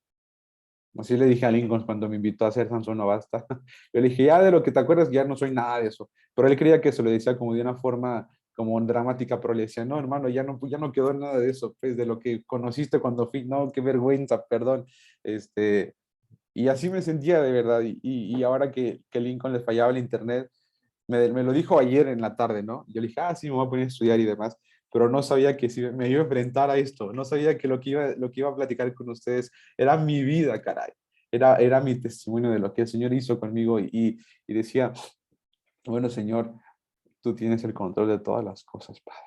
Así le dije a Lincoln cuando me invitó a hacer Sansón no basta. Yo le dije, ya de lo que te acuerdas, ya no soy nada de eso. Pero él creía que se lo decía como de una forma como dramática, pero le decía, no, hermano, ya no quedó nada de eso, pues de lo que conociste cuando fui, no, qué vergüenza, perdón. Y así me sentía de verdad. Y ahora que Lincoln le fallaba el internet, me lo dijo ayer en la tarde, ¿no? Yo le dije, sí, me voy a poner a estudiar y demás, pero no sabía que si me iba a enfrentar a esto, no sabía que lo que iba a platicar con ustedes era mi vida, caray. Era mi testimonio de lo que el Señor hizo conmigo y decía, bueno, Señor, tú tienes el control de todas las cosas, Padre.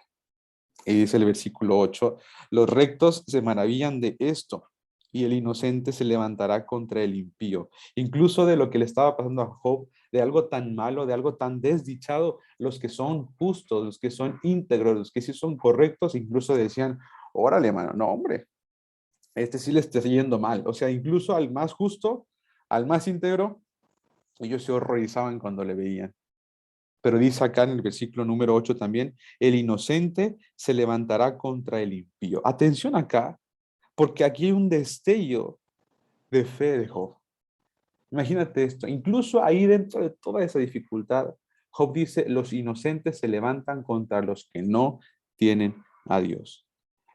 Y dice el versículo 8, los rectos se maravillan de esto y el inocente se levantará contra el impío. Incluso de lo que le estaba pasando a Job, de algo tan malo, de algo tan desdichado, los que son justos, los que son íntegros, los que sí son correctos, incluso decían, órale, mano, no, hombre, este sí le está yendo mal. O sea, incluso al más justo, al más íntegro, ellos se horrorizaban cuando le veían. Pero dice acá en el versículo número 8 también, el inocente se levantará contra el impío. Atención acá, porque aquí hay un destello de fe de Job. Imagínate esto, incluso ahí dentro de toda esa dificultad, Job dice, los inocentes se levantan contra los que no tienen a Dios.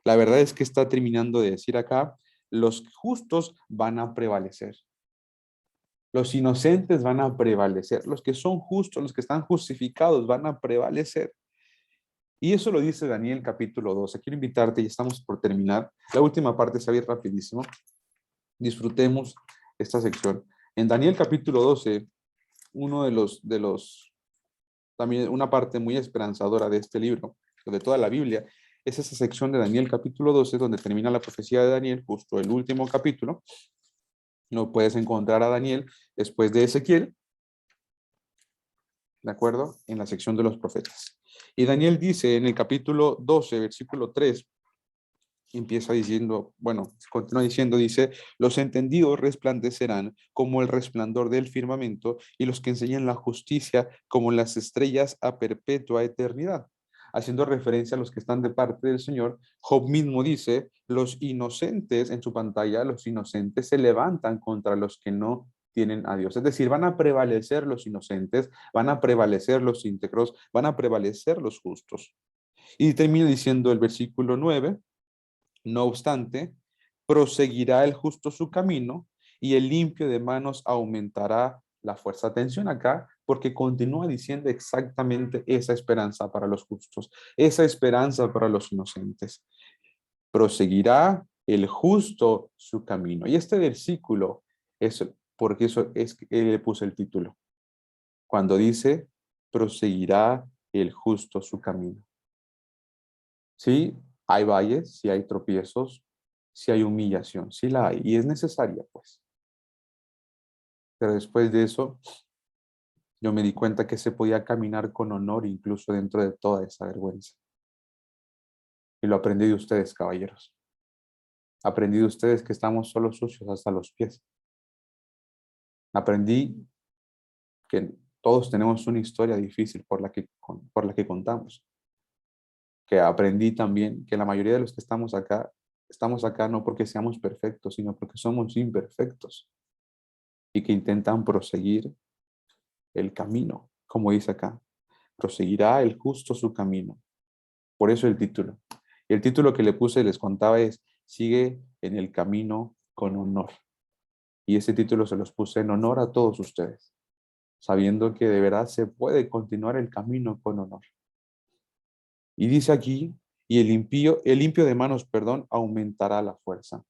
La verdad es que está terminando de decir acá, los justos van a prevalecer. Los inocentes van a prevalecer. Los que son justos, los que están justificados van a prevalecer. Y eso lo dice Daniel capítulo 12. Quiero invitarte, ya estamos por terminar. La última parte se va a ir rapidísimo. Disfrutemos esta sección. En Daniel capítulo 12, uno también una parte muy esperanzadora de este libro, de toda la Biblia, es esa sección de Daniel capítulo 12, donde termina la profecía de Daniel, justo el último capítulo. No puedes encontrar a Daniel después de Ezequiel, ¿de acuerdo? En la sección de los profetas. Y Daniel dice en el capítulo 12, versículo 3, empieza diciendo, bueno, continúa diciendo, dice, los entendidos resplandecerán como el resplandor del firmamento y los que enseñan la justicia como las estrellas a perpetua eternidad. Haciendo referencia a los que están de parte del Señor, Job mismo dice, los inocentes en su pantalla, los inocentes se levantan contra los que no tienen a Dios. Es decir, van a prevalecer los inocentes, van a prevalecer los íntegros, van a prevalecer los justos. Y termina diciendo el versículo 9, no obstante, proseguirá el justo su camino y el limpio de manos aumentará la fuerza. Atención acá, porque continúa diciendo exactamente esa esperanza para los justos, esa esperanza para los inocentes. Proseguirá el justo su camino. Y este versículo es porque eso es que él le puso el título. Cuando dice, proseguirá el justo su camino. Sí, hay valles, sí hay tropiezos, sí hay humillación, sí la hay, y es necesaria, pues. Pero después de eso, yo me di cuenta que se podía caminar con honor incluso dentro de toda esa vergüenza. Y lo aprendí de ustedes, caballeros. Aprendí de ustedes que estamos solo sucios hasta los pies. Aprendí que todos tenemos una historia difícil por la que contamos. Que aprendí también que la mayoría de los que estamos acá no porque seamos perfectos, sino porque somos imperfectos y que intentan proseguir el camino, como dice acá. Proseguirá el justo su camino. Por eso el título. Y el título que le puse, les contaba, es Sigue en el camino con honor. Y ese título se los puse en honor a todos ustedes, sabiendo que de verdad se puede continuar el camino con honor. Y dice aquí, y el limpio de manos, perdón, aumentará la fuerza.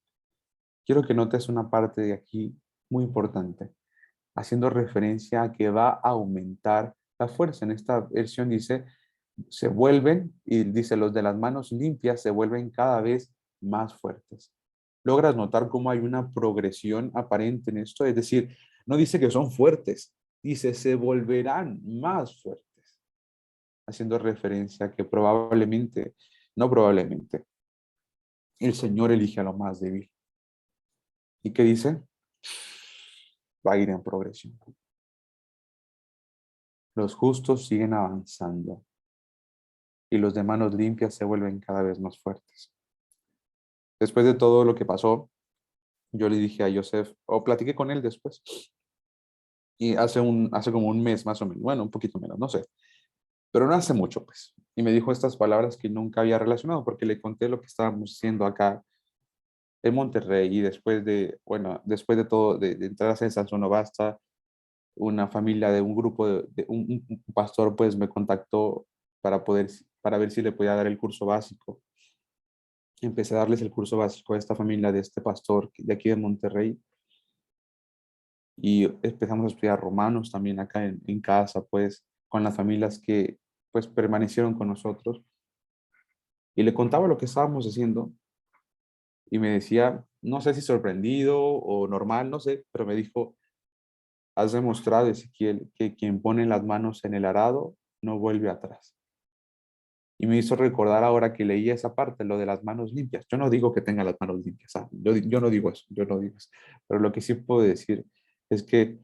Quiero que notes una parte de aquí muy importante, haciendo referencia a que va a aumentar la fuerza. En esta versión dice, se vuelven, y dice, los de las manos limpias se vuelven cada vez más fuertes. ¿Logras notar cómo hay una progresión aparente en esto? Es decir, no dice que son fuertes, dice, se volverán más fuertes, haciendo referencia a que probablemente, no probablemente, el Señor elige a lo más débil. ¿Y qué dice? Va a ir en progresión. Los justos siguen avanzando y los de manos limpias se vuelven cada vez más fuertes. Después de todo lo que pasó, yo le dije a Joseph, o platiqué con él después, y hace como un mes más o menos, bueno, un poquito menos, no sé, pero no hace mucho, pues. Y me dijo estas palabras que nunca había relacionado, porque le conté lo que estábamos haciendo acá en Monterrey, y después de, bueno, después de todo, de entrar a César Basta, una familia de un grupo un pastor, pues me contactó para ver si le podía dar el curso básico. Empecé a darles el curso básico a esta familia de este pastor de aquí de Monterrey, y empezamos a estudiar romanos también acá en casa, pues con las familias que pues permanecieron con nosotros, y le contaba lo que estábamos haciendo y me decía, no sé si sorprendido o normal, no sé, pero me dijo, has demostrado, Ezequiel, que quien pone las manos en el arado no vuelve atrás. Y me hizo recordar ahora que leía esa parte, lo de las manos limpias. Yo no digo que tenga las manos limpias, yo no digo eso, yo no digo eso. Pero lo que sí puedo decir es que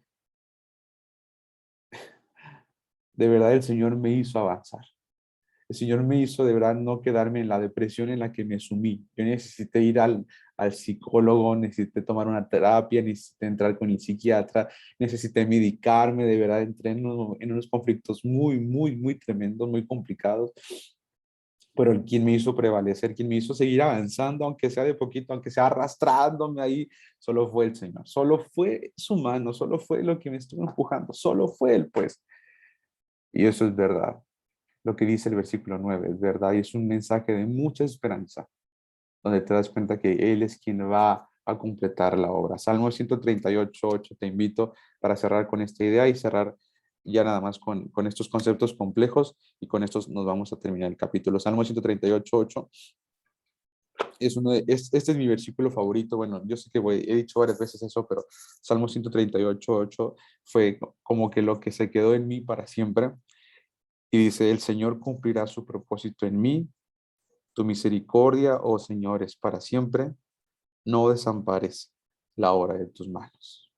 de verdad el Señor me hizo avanzar. El Señor me hizo de verdad no quedarme en la depresión en la que me sumí. Yo necesité ir al psicólogo, necesité tomar una terapia, necesité entrar con el psiquiatra, necesité medicarme, de verdad entré en unos conflictos muy, muy, muy tremendos, muy complicados. Pero el quien me hizo prevalecer, quien me hizo seguir avanzando, aunque sea de poquito, aunque sea arrastrándome ahí, solo fue el Señor, solo fue su mano, solo fue lo que me estuvo empujando, solo fue Él, pues. Y eso es verdad. Lo que dice el versículo 9 es verdad y es un mensaje de mucha esperanza, donde te das cuenta que Él es quien va a completar la obra. Salmo 138:8, te invito para cerrar con esta idea y cerrar ya nada más con estos conceptos complejos, y con estos nos vamos a terminar el capítulo. Salmo 138:8 este es mi versículo favorito. Bueno, yo sé que he dicho varias veces eso, pero Salmo 138:8 fue como que lo que se quedó en mí para siempre. Y dice, el Señor cumplirá su propósito en mí, tu misericordia, oh Señor, es para siempre, no desampares la obra de tus manos.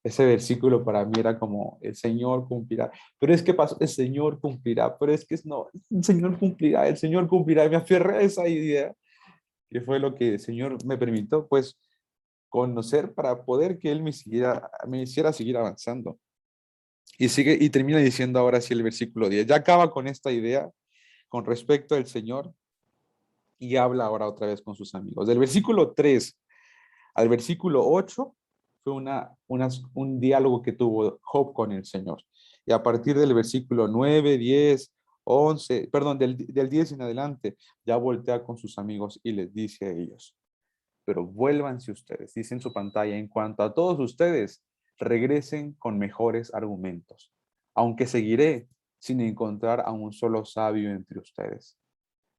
Ese versículo para mí era como, el Señor cumplirá, pero es que pasó, el Señor cumplirá, pero es que no, el Señor cumplirá, el Señor cumplirá. Y me aferré a esa idea, que fue lo que el Señor me permitió, pues, conocer para poder que Él me hiciera seguir avanzando. Y termina diciendo ahora sí el versículo 10. Ya acaba con esta idea con respecto al Señor y habla ahora otra vez con sus amigos. Del versículo 3 al versículo 8 fue un diálogo que tuvo Job con el Señor. Y a partir del versículo 9, 10, 11, perdón, del 10 en adelante, ya voltea con sus amigos y les dice a ellos, pero vuélvanse ustedes, dice en su pantalla, en cuanto a todos ustedes, regresen con mejores argumentos, aunque seguiré sin encontrar a un solo sabio entre ustedes.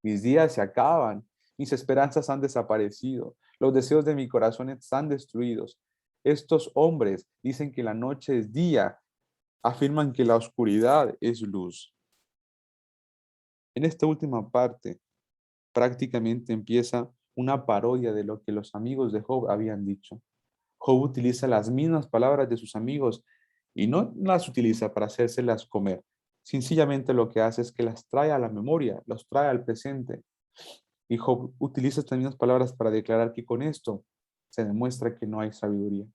Mis días se acaban, mis esperanzas han desaparecido, los deseos de mi corazón están destruidos. Estos hombres dicen que la noche es día, afirman que la oscuridad es luz. En esta última parte, prácticamente empieza una parodia de lo que los amigos de Job habían dicho. Job utiliza las mismas palabras de sus amigos y no las utiliza para hacérselas comer. Sencillamente lo que hace es que las trae a la memoria, los trae al presente. Y Job utiliza estas mismas palabras para declarar que con esto se demuestra que no hay sabiduría.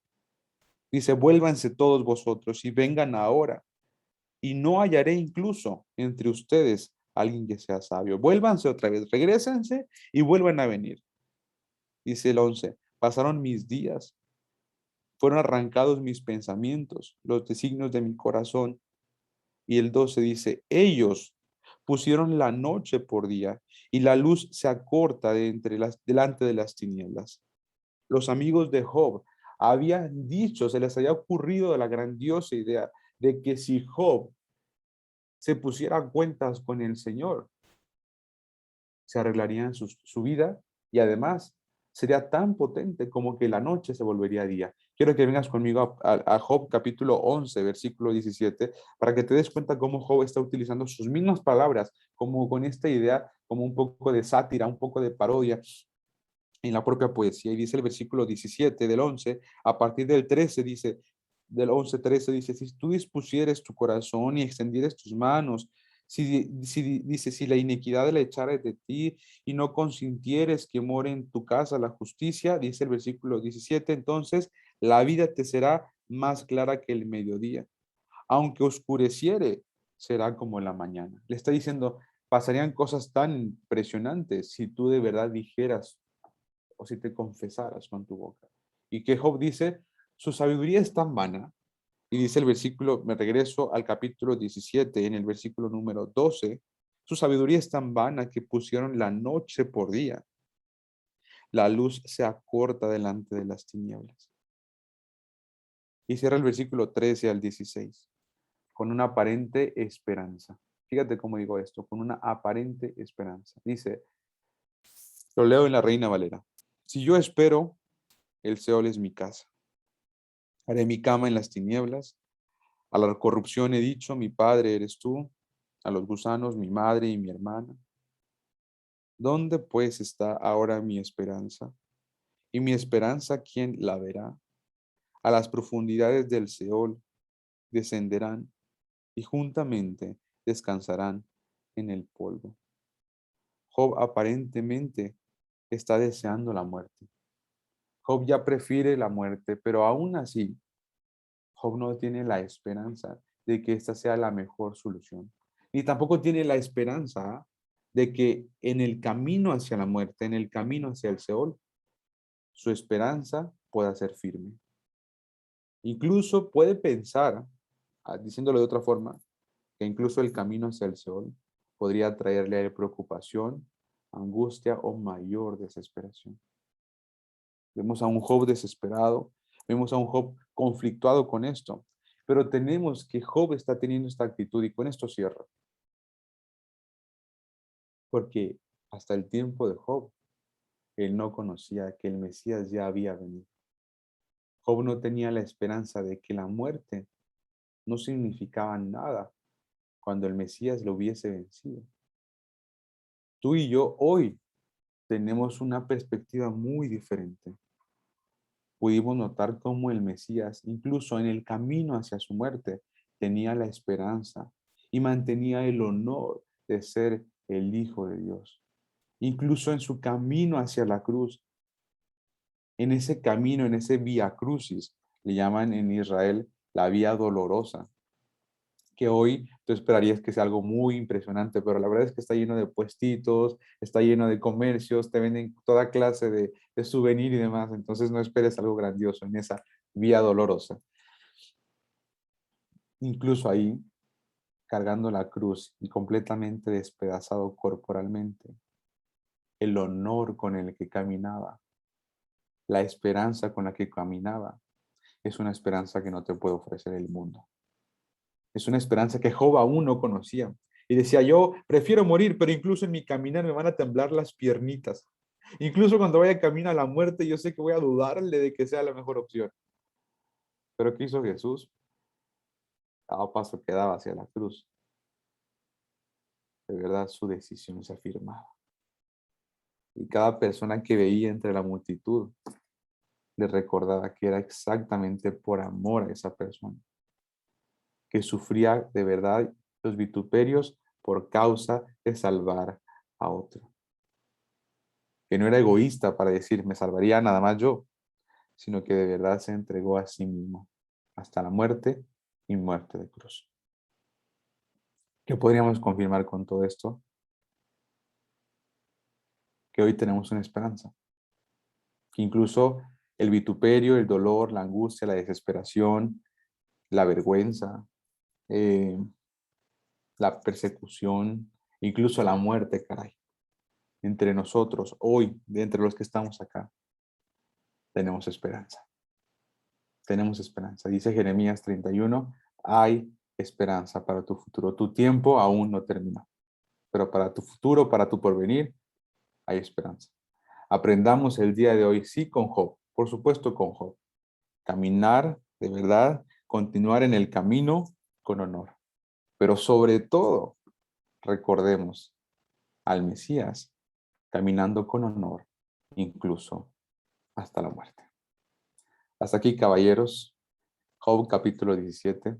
Dice, vuélvanse todos vosotros y vengan ahora, y no hallaré incluso entre ustedes alguien que sea sabio. Vuélvanse otra vez, regrésense y vuelvan a venir. Dice el 11, pasaron mis días, fueron arrancados mis pensamientos, los designios de mi corazón. Y el 12 dice, ellos pusieron la noche por día y la luz se acorta delante de las tinieblas. Los amigos de Job habían dicho, se les había ocurrido la grandiosa idea de que si Job se pusiera a cuentas con el Señor, se arreglaría su vida y además sería tan potente como que la noche se volvería día. Quiero que vengas conmigo a Job capítulo 11, versículo 17, para que te des cuenta cómo Job está utilizando sus mismas palabras, como con esta idea, como un poco de sátira, un poco de parodia en la propia poesía. Y dice el versículo 17 del 11, a partir del 13 dice, del 11:13 dice, si tú dispusieres tu corazón y extendieres tus manos, dice, si la iniquidad la echares de ti y no consintieres que more en tu casa la justicia, dice el versículo 17, entonces la vida te será más clara que el mediodía. Aunque oscureciere, será como la mañana. Le está diciendo, pasarían cosas tan impresionantes si tú de verdad dijeras o si te confesaras con tu boca. Y que Job dice, su sabiduría es tan vana. Y dice el versículo, me regreso al capítulo 17, en el versículo número 12, su sabiduría es tan vana que pusieron la noche por día. La luz se acorta delante de las tinieblas. Y cierra el versículo 13 al 16, con una aparente esperanza. Fíjate cómo digo esto, con una aparente esperanza. Dice, lo leo en la Reina Valera. Si yo espero, el Seol es mi casa. Haré mi cama en las tinieblas. A la corrupción he dicho, mi padre eres tú. A los gusanos, mi madre y mi hermana. ¿Dónde pues está ahora mi esperanza? ¿Y mi esperanza quién la verá? A las profundidades del Seol descenderán y juntamente descansarán en el polvo. Job aparentemente está deseando la muerte. Job ya prefiere la muerte, pero aún así Job no tiene la esperanza de que esta sea la mejor solución. Ni tampoco tiene la esperanza de que en el camino hacia la muerte, en el camino hacia el Seol, su esperanza pueda ser firme. Incluso puede pensar, diciéndolo de otra forma, que incluso el camino hacia el Seol podría traerle a él preocupación, angustia o mayor desesperación. Vemos a un Job desesperado, vemos a un Job conflictuado con esto, pero tenemos que Job está teniendo esta actitud y con esto cierro, porque hasta el tiempo de Job, él no conocía que el Mesías ya había venido. Job no tenía la esperanza de que la muerte no significaba nada cuando el Mesías lo hubiese vencido. Tú y yo hoy tenemos una perspectiva muy diferente. Pudimos notar cómo el Mesías, incluso en el camino hacia su muerte, tenía la esperanza y mantenía el honor de ser el Hijo de Dios. Incluso en su camino hacia la cruz, en ese camino, en ese vía crucis, le llaman en Israel la vía dolorosa, que hoy tú esperarías que sea algo muy impresionante, pero la verdad es que está lleno de puestitos, está lleno de comercios, te venden toda clase de souvenir y demás, entonces no esperes algo grandioso en esa vía dolorosa. Incluso ahí, cargando la cruz y completamente despedazado corporalmente, el honor con el que caminaba, la esperanza con la que caminaba, es una esperanza que no te puede ofrecer el mundo. Es una esperanza que Job aún no conocía. Y decía, yo prefiero morir, pero incluso en mi caminar me van a temblar las piernitas. Incluso cuando vaya camino a la muerte, yo sé que voy a dudarle de que sea la mejor opción. Pero ¿qué hizo Jesús? Cada paso que daba hacia la cruz, de verdad su decisión se afirmaba. Y cada persona que veía entre la multitud le recordaba que era exactamente por amor a esa persona, que sufría de verdad los vituperios por causa de salvar a otro. Que no era egoísta para decir, me salvaría nada más yo, sino que de verdad se entregó a sí mismo hasta la muerte y muerte de cruz. ¿Qué podríamos confirmar con todo esto? Que hoy tenemos una esperanza, que incluso el vituperio, el dolor, la angustia, la desesperación, la vergüenza, eh, la persecución, incluso la muerte, caray, entre nosotros, hoy, de entre los que estamos acá, tenemos esperanza. Tenemos esperanza. Dice Jeremías 31, hay esperanza para tu futuro. Tu tiempo aún no terminó, pero para tu futuro, para tu porvenir, hay esperanza. Aprendamos el día de hoy, sí, con Job, por supuesto con Job. Caminar de verdad, continuar en el camino con honor. Pero sobre todo, recordemos al Mesías caminando con honor, incluso hasta la muerte. Hasta aquí, caballeros. Job capítulo 17.